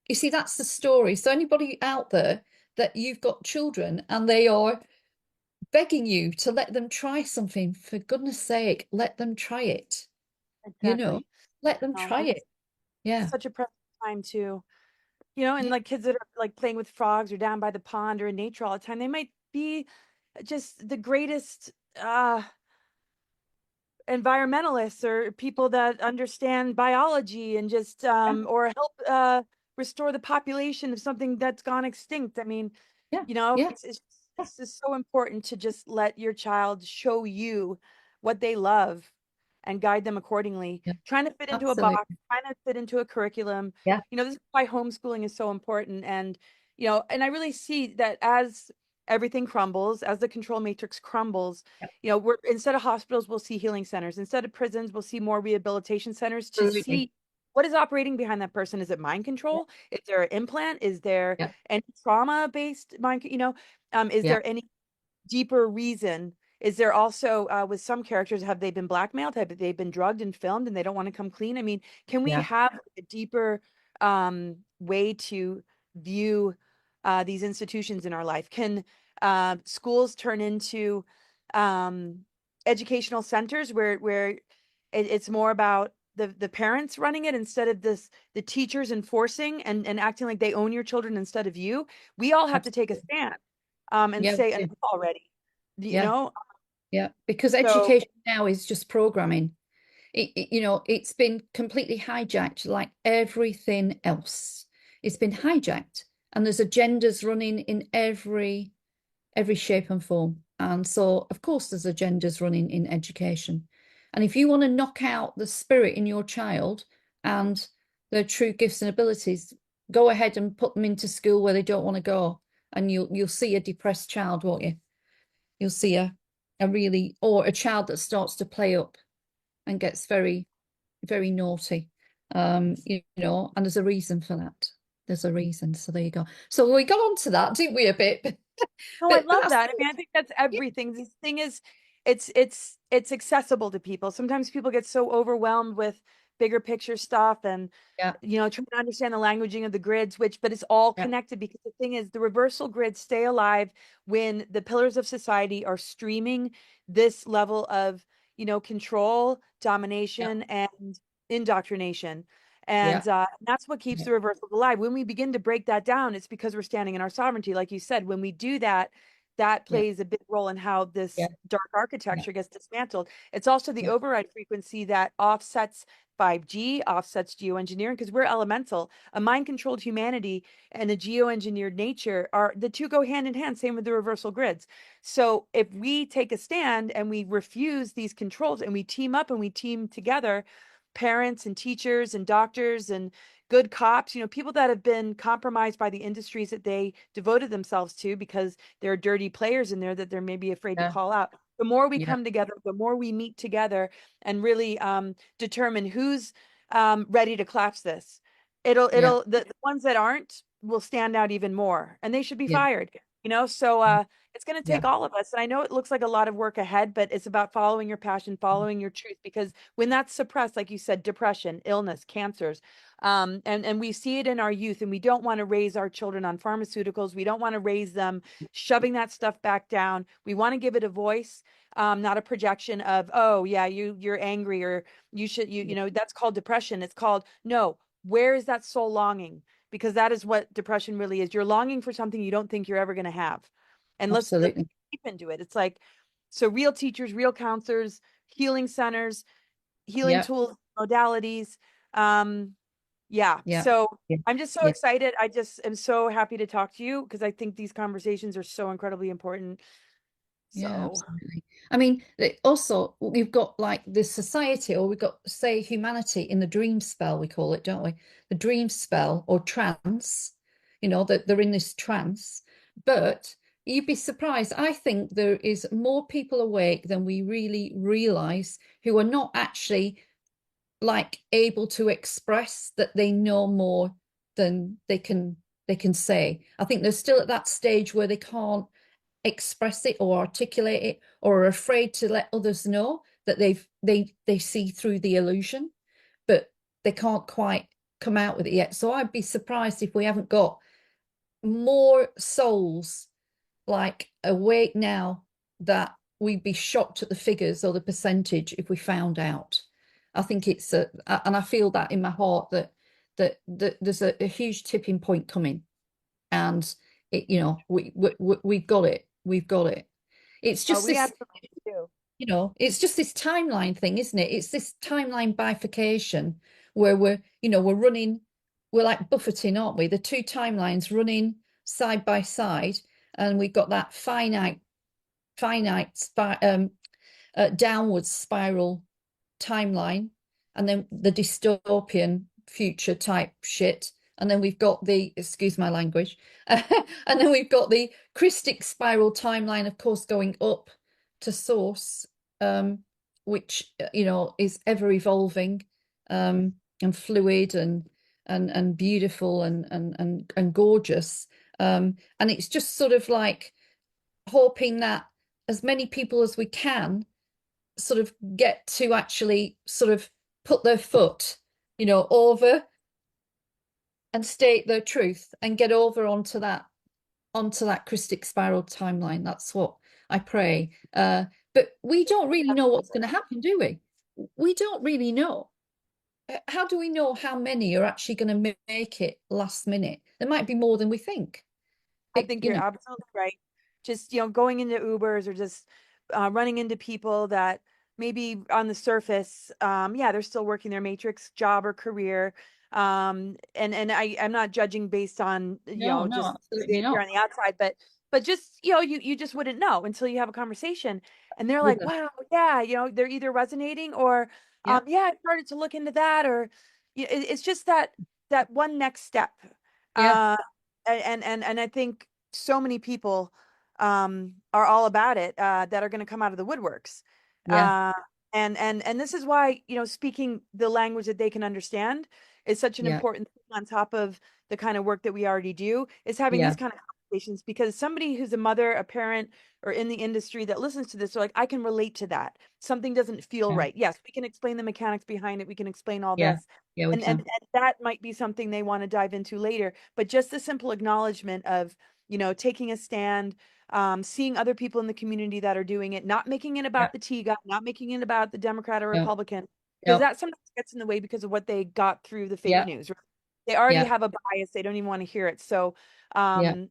You see, that's the story. So anybody out there that you've got children and they are begging you to let them try something, for goodness sake, let them try it. You know, Exactly. let them No, try it's it. Yeah. such a precious time too. You know, and Yeah. like kids that are like playing with frogs or down by the pond or in nature all the time, they might be just the greatest environmentalists or people that understand biology and just Yeah. or help restore the population of something that's gone extinct. I mean, Yeah. you know, Yeah. it's just so important to just let your child show you what they love and guide them accordingly. Yeah. Trying to fit into a box, Absolutely. trying to fit into a curriculum. Yeah. You know, this is why homeschooling is so important. And, you know, and I really see that as everything crumbles, as the control matrix crumbles, Yeah. you know, we're instead of hospitals, we'll see healing centers. Instead of prisons, we'll see more rehabilitation centers to Absolutely. see what is operating behind that person. Is it mind Yeah. control? Is there an implant? Is there Yeah. any trauma based mind, you know, is Yeah. there any deeper reason? Is there also with some characters, have they been blackmailed? Have they been drugged and filmed and they don't want to come clean? I mean, can we Yeah. have a deeper way to view these institutions in our life? Can schools turn into um, educational centers where it's more about the parents running it instead of the teachers enforcing and acting like they own your children instead of you? We all have to take a Absolutely. stand and Yeah. say We enough do. already. You Yeah. know? Yeah. Because So education now is just programming. You know, it's been completely hijacked like everything else. It's been hijacked, and there's agendas running in every shape and form. And so, of course, there's agendas running in education. And if you want to knock out the spirit in your child and their true gifts and abilities, go ahead and put them into school where they don't want to go. And you'll see a depressed child, won't you? You'll see a really, or a child that starts to play up and gets very, very naughty. You know, and there's a reason for that. There's a reason. So there you go. So we got on to that, didn't we, a bit? no, I But love that's that. I good. mean, I think that's Yeah. everything. This thing is, it's accessible to people. Sometimes people get so overwhelmed with bigger picture stuff and Yeah. you know trying to understand the languaging of the grids, which but it's all Yeah. connected because the thing is the reversal grids stay alive when the pillars of society are streaming this level of you know control, Yeah. domination, and indoctrination. Yeah. And that's what keeps Yeah. the reversals alive. When we begin to break that down, it's because we're standing in our sovereignty. Like you said, when we do that, that Yeah. plays a big role in how Yeah. this dark Yeah. architecture gets dismantled. It's also the Yeah. override frequency that offsets 5G, offsets geoengineering, because we're elemental. A mind controlled humanity and a geoengineered nature are the two go hand in hand, same with the reversal grids. So if we take a stand and we refuse these controls and we team up and we team together, parents and teachers and doctors and good cops, you know, people that have been compromised by the industries that they devoted themselves to because there are dirty players in there that they're maybe afraid to Yeah. call out. The more we Yeah. come together, the more we meet together and really determine who's ready to collapse this. Yeah. The ones that aren't will stand out even more and they should be Yeah. fired. You know, so it's going to Yeah. take all of us. And I know it looks like a lot of work ahead, but it's about following your passion, following your truth, because when that's suppressed, like you said, depression, illness, cancers, and we see it in our youth, and we don't want to raise our children on pharmaceuticals. We don't want to raise them shoving that stuff back down. We want to give it a voice, not a projection of, oh yeah, you're angry or you should you Yeah. know that's called depression. It's called no. Where is that soul longing? Because that is what depression really is. You're longing for something you don't think you're ever going to have. And let's Absolutely. deep into it. It's like so real teachers, real counselors, healing centers, healing Yeah. tools, modalities. Um, yeah. Yeah. So Yeah. I'm just so Yeah. excited. I just am so happy to talk to you because I think these conversations are so incredibly important. Yeah, So absolutely. I mean, also we've got like the society, or we've got, say, humanity in the dream spell, we call it, don't we? The dream spell or trance, you know, that they're in this trance. But you'd be surprised. I think there is more people awake than we really realize who are not actually like able to express that they know more than they can say. I think they're still at that stage where they can't express it or articulate it, or are afraid to let others know that they see through the illusion, but they can't quite come out with it yet. So I'd be surprised if we haven't got more souls like awake now, that we'd be shocked at the figures or the percentage if we found out. I think and I feel that in my heart that there's a huge tipping point coming, and we've got it. We've got it. It's Oh, just we this, absolutely do. it's just this timeline thing, isn't it? It's this timeline bifurcation where we're running, we're like buffeting, aren't we? The two timelines running side by side, and we've got that downward spiral timeline, and then the dystopian future type shit. And then we've got excuse my language, and then we've got the Christic spiral timeline, of course, going up to source, which is ever evolving, and fluid and beautiful and gorgeous. And it's just sort of like hoping that as many people as we can sort of get to actually sort of put their foot, over and state their truth and get over onto that Christic spiral timeline. That's what I pray. But we don't really know what's going to happen, do we? We don't really know. How do we know how many are actually going to make it last minute? There might be more than we think. I think you're You know, absolutely right. Just, going into Ubers or just running into people that maybe on the surface, yeah, they're still working their matrix job or career. And I'm not judging based on, no, no, just who they absolutely appear not. on the outside, but just, you just wouldn't know until you have a conversation. And they're With like, them. wow, yeah, they're either resonating or, Yeah, yeah, I started to look into that, or it's just that one next step. yeah, Uh, and I think so many people are all about it, that are going to come out of the woodworks. yeah, Uh, and this is why, speaking the language that they can understand is such an yeah, important thing on top of the kind of work that we already do, is having yeah, these kind of conversations, because somebody who's a mother, a parent, or in the industry that listens to this, are like, I can relate to that. Something doesn't feel yeah, right. Yes, we can explain the mechanics behind it. We can explain all yeah, this. yeah, we And can. that might be something they want to dive into later. But just the simple acknowledgement of, taking a stand, seeing other people in the community that are doing it, not making it Yeah, about the T guy, not making it about the Democrat or no, Republican, because no, that sometimes gets in the way because of what they got through the fake yeah, news. Right? They already yeah, have a bias. They don't even want to hear it. So yeah, um,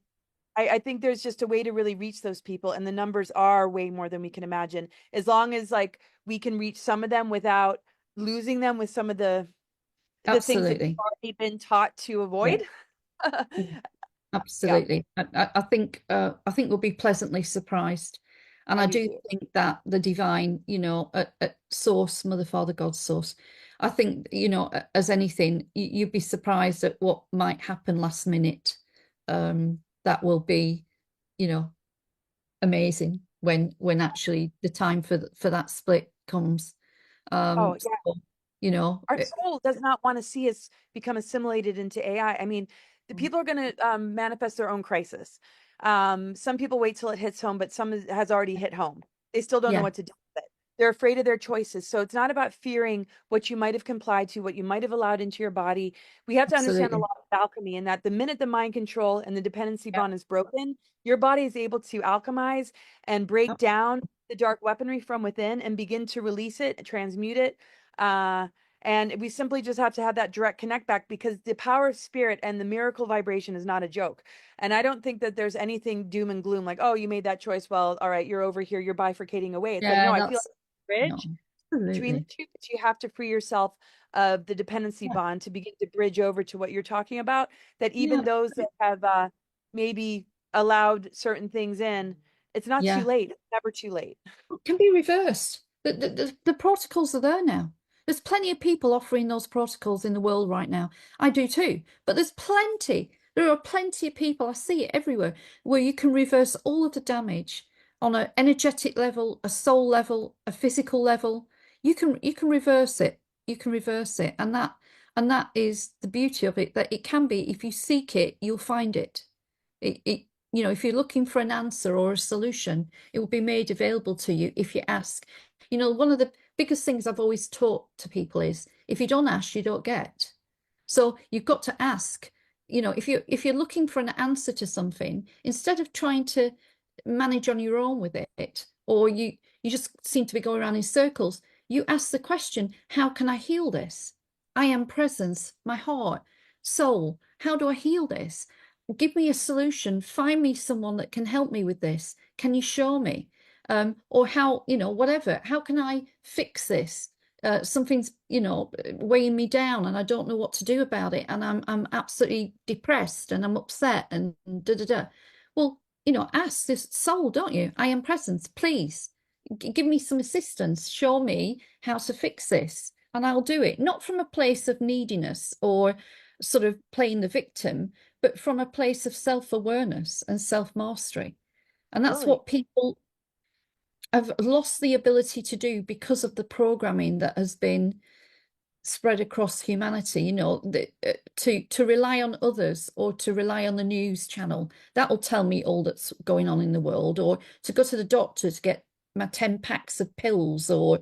I think there's just a way to really reach those people. And the numbers are way more than we can imagine. As long as like we can reach some of them without losing them with some of the things that we've absolutely. already been taught to Yeah, avoid. Yeah, absolutely. I think we'll be pleasantly surprised. And I I do do too. think that the divine, at source, Mother, Father, God source, I think, as anything, you'd be surprised at what might happen last minute. That will be, you know, amazing when actually the time for that split comes. Oh, yeah. So, you know, Our it- soul does not want to see us become assimilated into AI. I mean, the people are going to manifest their own crisis. Some people wait till it hits home, but some has already hit home. They still don't know yeah, what to do with it. They're afraid of their choices. So it's not about fearing what you might have complied to, what you might have allowed into your body. We have to understand the absolutely. law of alchemy, and that the minute the mind control and the dependency Yeah, bond is broken, your body is able to alchemize and break yep, down the dark weaponry from within and begin to release it, transmute it. Uh, and we simply just have to have that direct connect back, because the power of spirit and the miracle vibration is not a joke. And I don't think that there's anything doom and gloom like, oh, you made that choice. Well, all right, you're over here, you're bifurcating away. It's like, yeah, no, I feel that's like a no, bridge between the absolutely. two, but you have to free yourself of the dependency Yeah, bond to begin to bridge over to what you're talking about. That yeah, even those that have maybe allowed certain things in, it's not too yeah. late. It's never too late. It can be reversed. The protocols are there now. There's plenty of people offering those protocols in the world right now. I do too. But there's plenty. There are plenty of people, I see it everywhere, where you can reverse all of the damage on an energetic level, a soul level, a physical level. You can reverse it. You can reverse it. And that And that is the beauty of it, that it can be, if you seek it, you'll find it. If you're looking for an answer or a solution, it will be made available to you if you ask. One of the biggest things I've always taught to people is if you don't ask, you don't get. So you've got to ask. If you're looking for an answer to something, instead of trying to manage on your own with it, or you just seem to be going around in circles, you ask the question, how can I heal this? I am presence, my heart, soul. How do I heal this? Give me a solution. Find me someone that can help me with this. Can you show me? Or how, whatever. How can I fix this? Something's, weighing me down and I don't know what to do about it. And I'm absolutely depressed and I'm upset and da da da. Well, ask this soul, don't you? I am presence, please. Give me some assistance. Show me how to fix this. And I'll do it. Not from a place of neediness or sort of playing the victim, but from a place of self-awareness and self-mastery. And that's Totally. what people have lost the ability to do because of the programming that has been spread across humanity, to rely on others or to rely on the news channel. That'll tell me all that's going on in the world, or to go to the doctor to get my 10 packs of pills, or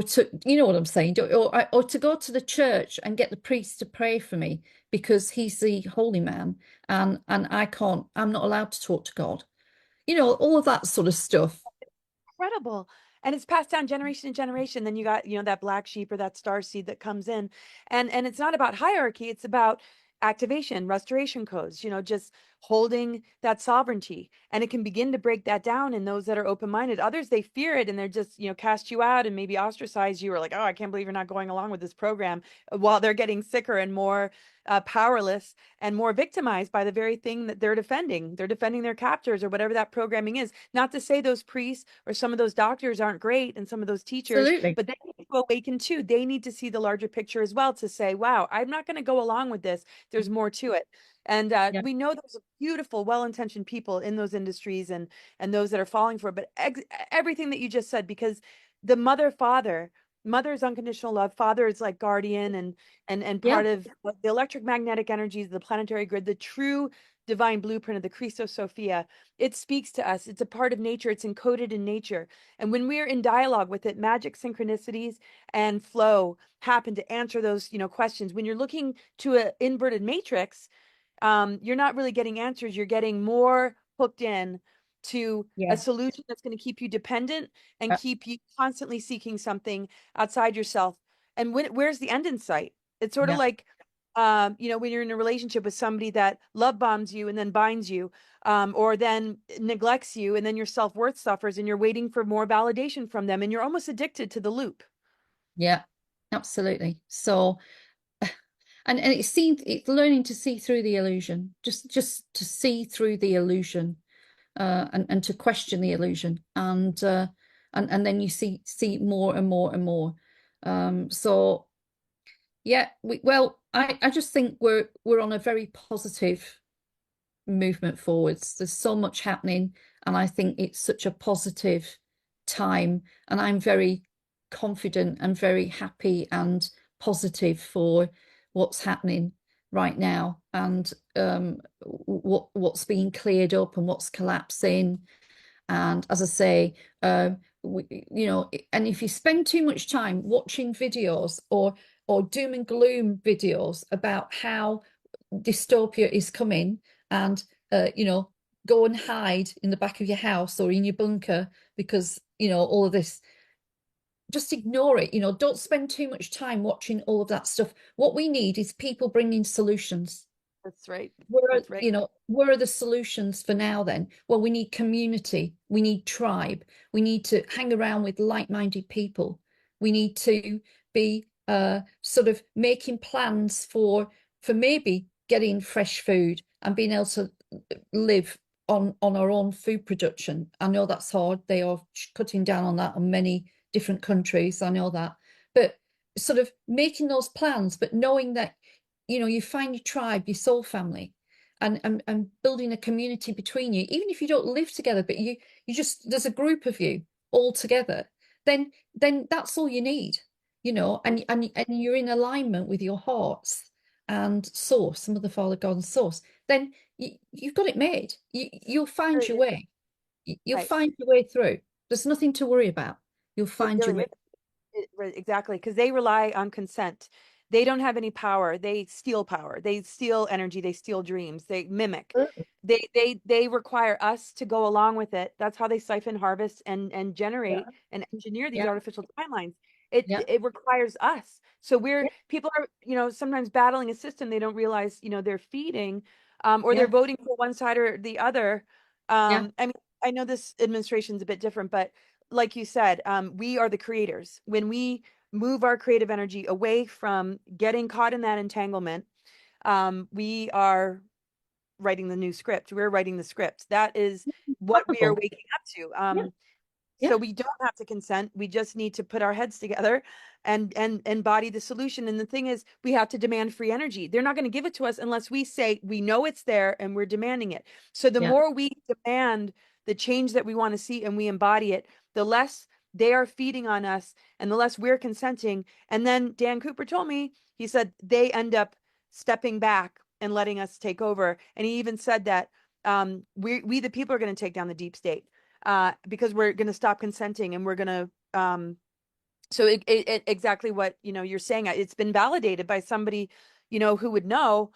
to, you know what I'm saying, or to go to the church and get the priest to pray for me because he's the holy man, and I'm not allowed to talk to God. All of that sort of stuff. Incredible. And it's passed down generation to generation. Then you got, that black sheep or that star seed that comes in. And it's not about hierarchy, it's about activation, restoration codes, just holding that sovereignty. And it can begin to break that down in those that are open-minded. Others, they fear it and they're just, cast you out and maybe ostracize you, or like, oh, I can't believe you're not going along with this program, while they're getting sicker and more powerless and more victimized by the very thing that they're defending. They're defending their captors or whatever that programming is. Not to say those priests or some of those doctors aren't great and some of those teachers, Absolutely. but they need to awaken too. They need to see the larger picture as well, to say, wow, I'm not going to go along with this. There's more to it. And Yeah. we know there's beautiful, well-intentioned people in those industries and those that are falling for it. But everything that you just said, because the mother is unconditional love, father is like guardian and Yeah. part of the electromagnetic energies, the planetary grid, the true divine blueprint of the Christos Sophia. It speaks to us. It's a part of nature. It's encoded in nature. And when we're in dialogue with it, magic, synchronicities, and flow happen to answer those, questions. When you're looking to an inverted matrix, you're not really getting answers. You're getting more hooked in to a Yeah. solution that's going to keep you dependent and Uh, keep you constantly seeking something outside yourself. And where's the end in sight? It's sort of yeah. like, when you're in a relationship with somebody that love bombs you and then binds you, or then neglects you, and then your self-worth suffers, and you're waiting for more validation from them, and you're almost addicted to the loop. Yeah. Absolutely. So, and it's learning to see through the illusion, just to see through the illusion, and to question the illusion, and then you see more and more and more. So yeah, I just think we're on a very positive movement forwards. There's so much happening, and I think it's such a positive time, and I'm very confident and very happy and positive for what's happening right now, and what's being cleared up and what's collapsing. And as I say, and if you spend too much time watching videos or doom and gloom videos about how dystopia is coming, and go and hide in the back of your house or in your bunker because all of this, just ignore it. Don't spend too much time watching all of that stuff. What we need is people bringing solutions. That's right. Where are, That's right. where are the solutions for now then? Well, we need community, we need tribe, we need to hang around with like-minded people. We need to be sort of making plans for maybe getting fresh food and being able to live on our own food production. I know that's hard. They are cutting down on that in many different countries. I know that. But sort of making those plans, but knowing that you find your tribe, your soul family, and building a community between you, even if you don't live together, but you just, there's a group of you all together, then that's all you need. you know, and you're in alignment with your hearts and source, Mother, Father, God, and source, then you've got it made. You'll find Really your is. way. You'll Right. find your way through. There's nothing to worry about. You'll It find your really way. is. Right, exactly, because they rely on consent. They don't have any power. They steal power. They steal energy. They steal dreams. They mimic. Oh, They require us to go along with it. That's how they siphon, harvest, and yeah, generate and engineer these yeah, artificial timelines. It yeah, it requires us. So yeah, people are, sometimes battling a system they don't realize, they're feeding, or they're yeah, voting for one side or the other. yeah, I mean, I know this administration's a bit different, but like you said, we are the creators. When we move our creative energy away from getting caught in that entanglement, we are writing the new script. We're writing the script. That is what we are unstoppable. waking up to. Yeah, So yeah, we don't have to consent. We just need to put our heads together and embody the solution. And the thing is, we have to demand free energy. They're not going to give it to us unless we say we know it's there and we're demanding it. So the yeah, more we demand the change that we want to see and we embody it, the less they are feeding on us and the less we're consenting. And then Dan Cooper told me, he said they end up stepping back and letting us take over. And he even said that we the people are going to take down the deep state, because we're going to stop consenting and we're going to so exactly what you're saying. It's been validated by somebody who would know,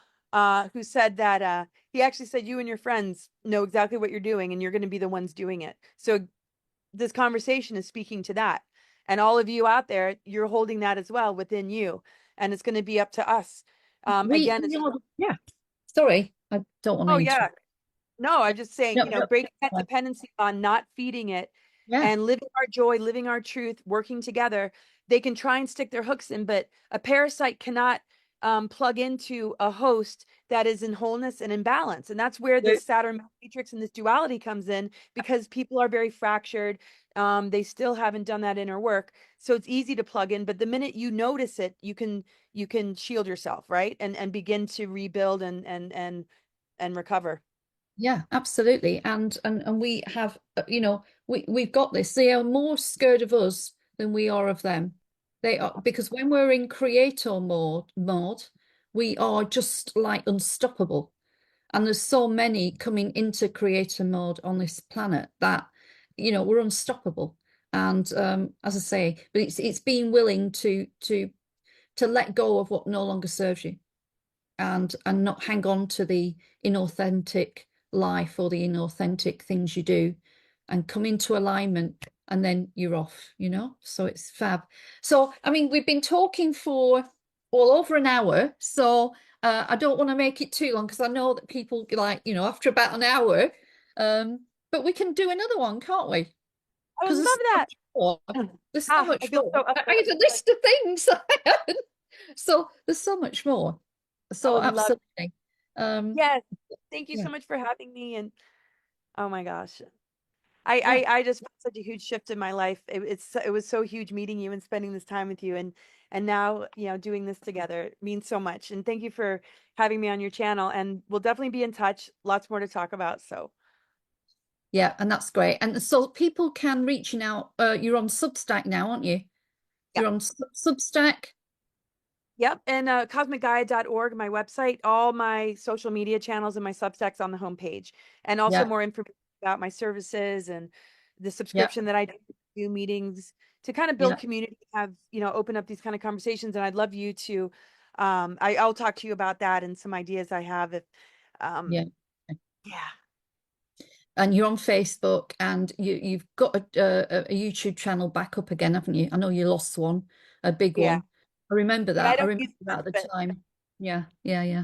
who said that he actually said you and your friends know exactly what you're doing and you're going to be the ones doing it. So this conversation is speaking to that, and all of you out there, you're holding that as well within you, and it's going to be up to us. Again, we it's are, yeah. Sorry, I don't want to oh yeah. interrupt. No, I'm just saying, No, no, breaking that no. dependency on not feeding it Yeah, and living our joy, living our truth, working together. They can try and stick their hooks in, but a parasite cannot plug into a host that is in wholeness and in balance. And that's where no, this Saturn matrix and this duality comes in, because people are very fractured. They still haven't done that inner work. So it's easy to plug in, but the minute you notice it, you can shield yourself, right? And begin to rebuild and recover. yeah, absolutely. And we have, we've got this. They are more scared of us than we are of them. They are, because when we're in creator mode, we are just like unstoppable. And there's so many coming into creator mode on this planet that, we're unstoppable. And as I say, but it's being willing to let go of what no longer serves you, and not hang on to the inauthentic life or the inauthentic things you do, and come into alignment, and then you're off. So it's fab. So I mean, we've been talking for all over an hour, so I don't want to make it too long because I know that people like, after about an hour, but we can do another one, can't we? I would Because there's love so that. much more. There's so I much feel so more. I uplifted. had a list of things. So there's so much more. I So would love. absolutely. Um, Yes. Thank you yeah, so much for having me. And oh my gosh, I yeah, I, I just felt such a huge shift in my life. It was so huge meeting you and spending this time with you, and now doing this together means so much. And thank you for having me on your channel. And we'll definitely be in touch. Lots more to talk about. So yeah, and that's great. And so people can reach you now. You're on Substack now, aren't you? yeah. You're on Substack. Yep. And cosmicgaia.org, my website, all my social media channels and my Substacks on the homepage. And also Yeah, more information about my services and the yeah, subscription that I do meetings to kind of build yeah, community, have, open up these kind of conversations. And I'd love you to, I'll talk to you about that and some ideas I have if, yeah. yeah, And you're on Facebook, and you've got a YouTube channel back up again, haven't you? I know you lost one, a big yeah. one. I remember Yeah, I that. I don't remember use it that much, at the but time. Yeah, yeah, yeah.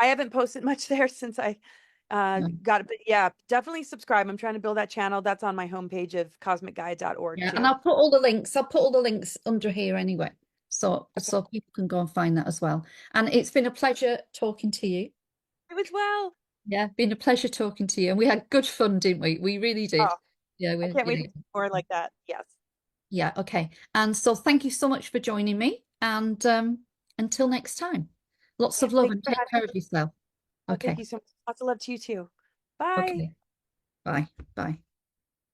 I haven't posted much there since I No. got it. But yeah, definitely subscribe. I'm trying to build that channel. That's on my homepage of cosmicgaia.org Yeah, and too. I'll put all the links. I'll put all the links under here anyway, so Okay. people can go and find that as well. And it's been a pleasure talking to you. You as well. Yeah, been a pleasure talking to you, and we had good fun, didn't we? We really did. Oh, Yeah, I we can't wait yeah, to do more like that. Yes. yeah. Okay, and so thank you so much for joining me, and until next time, lots of Yes. love Thank you and for take having care me. of yourself. Oh, thank Okay, you so much. Lots of love to you too. Bye. okay. Bye, bye.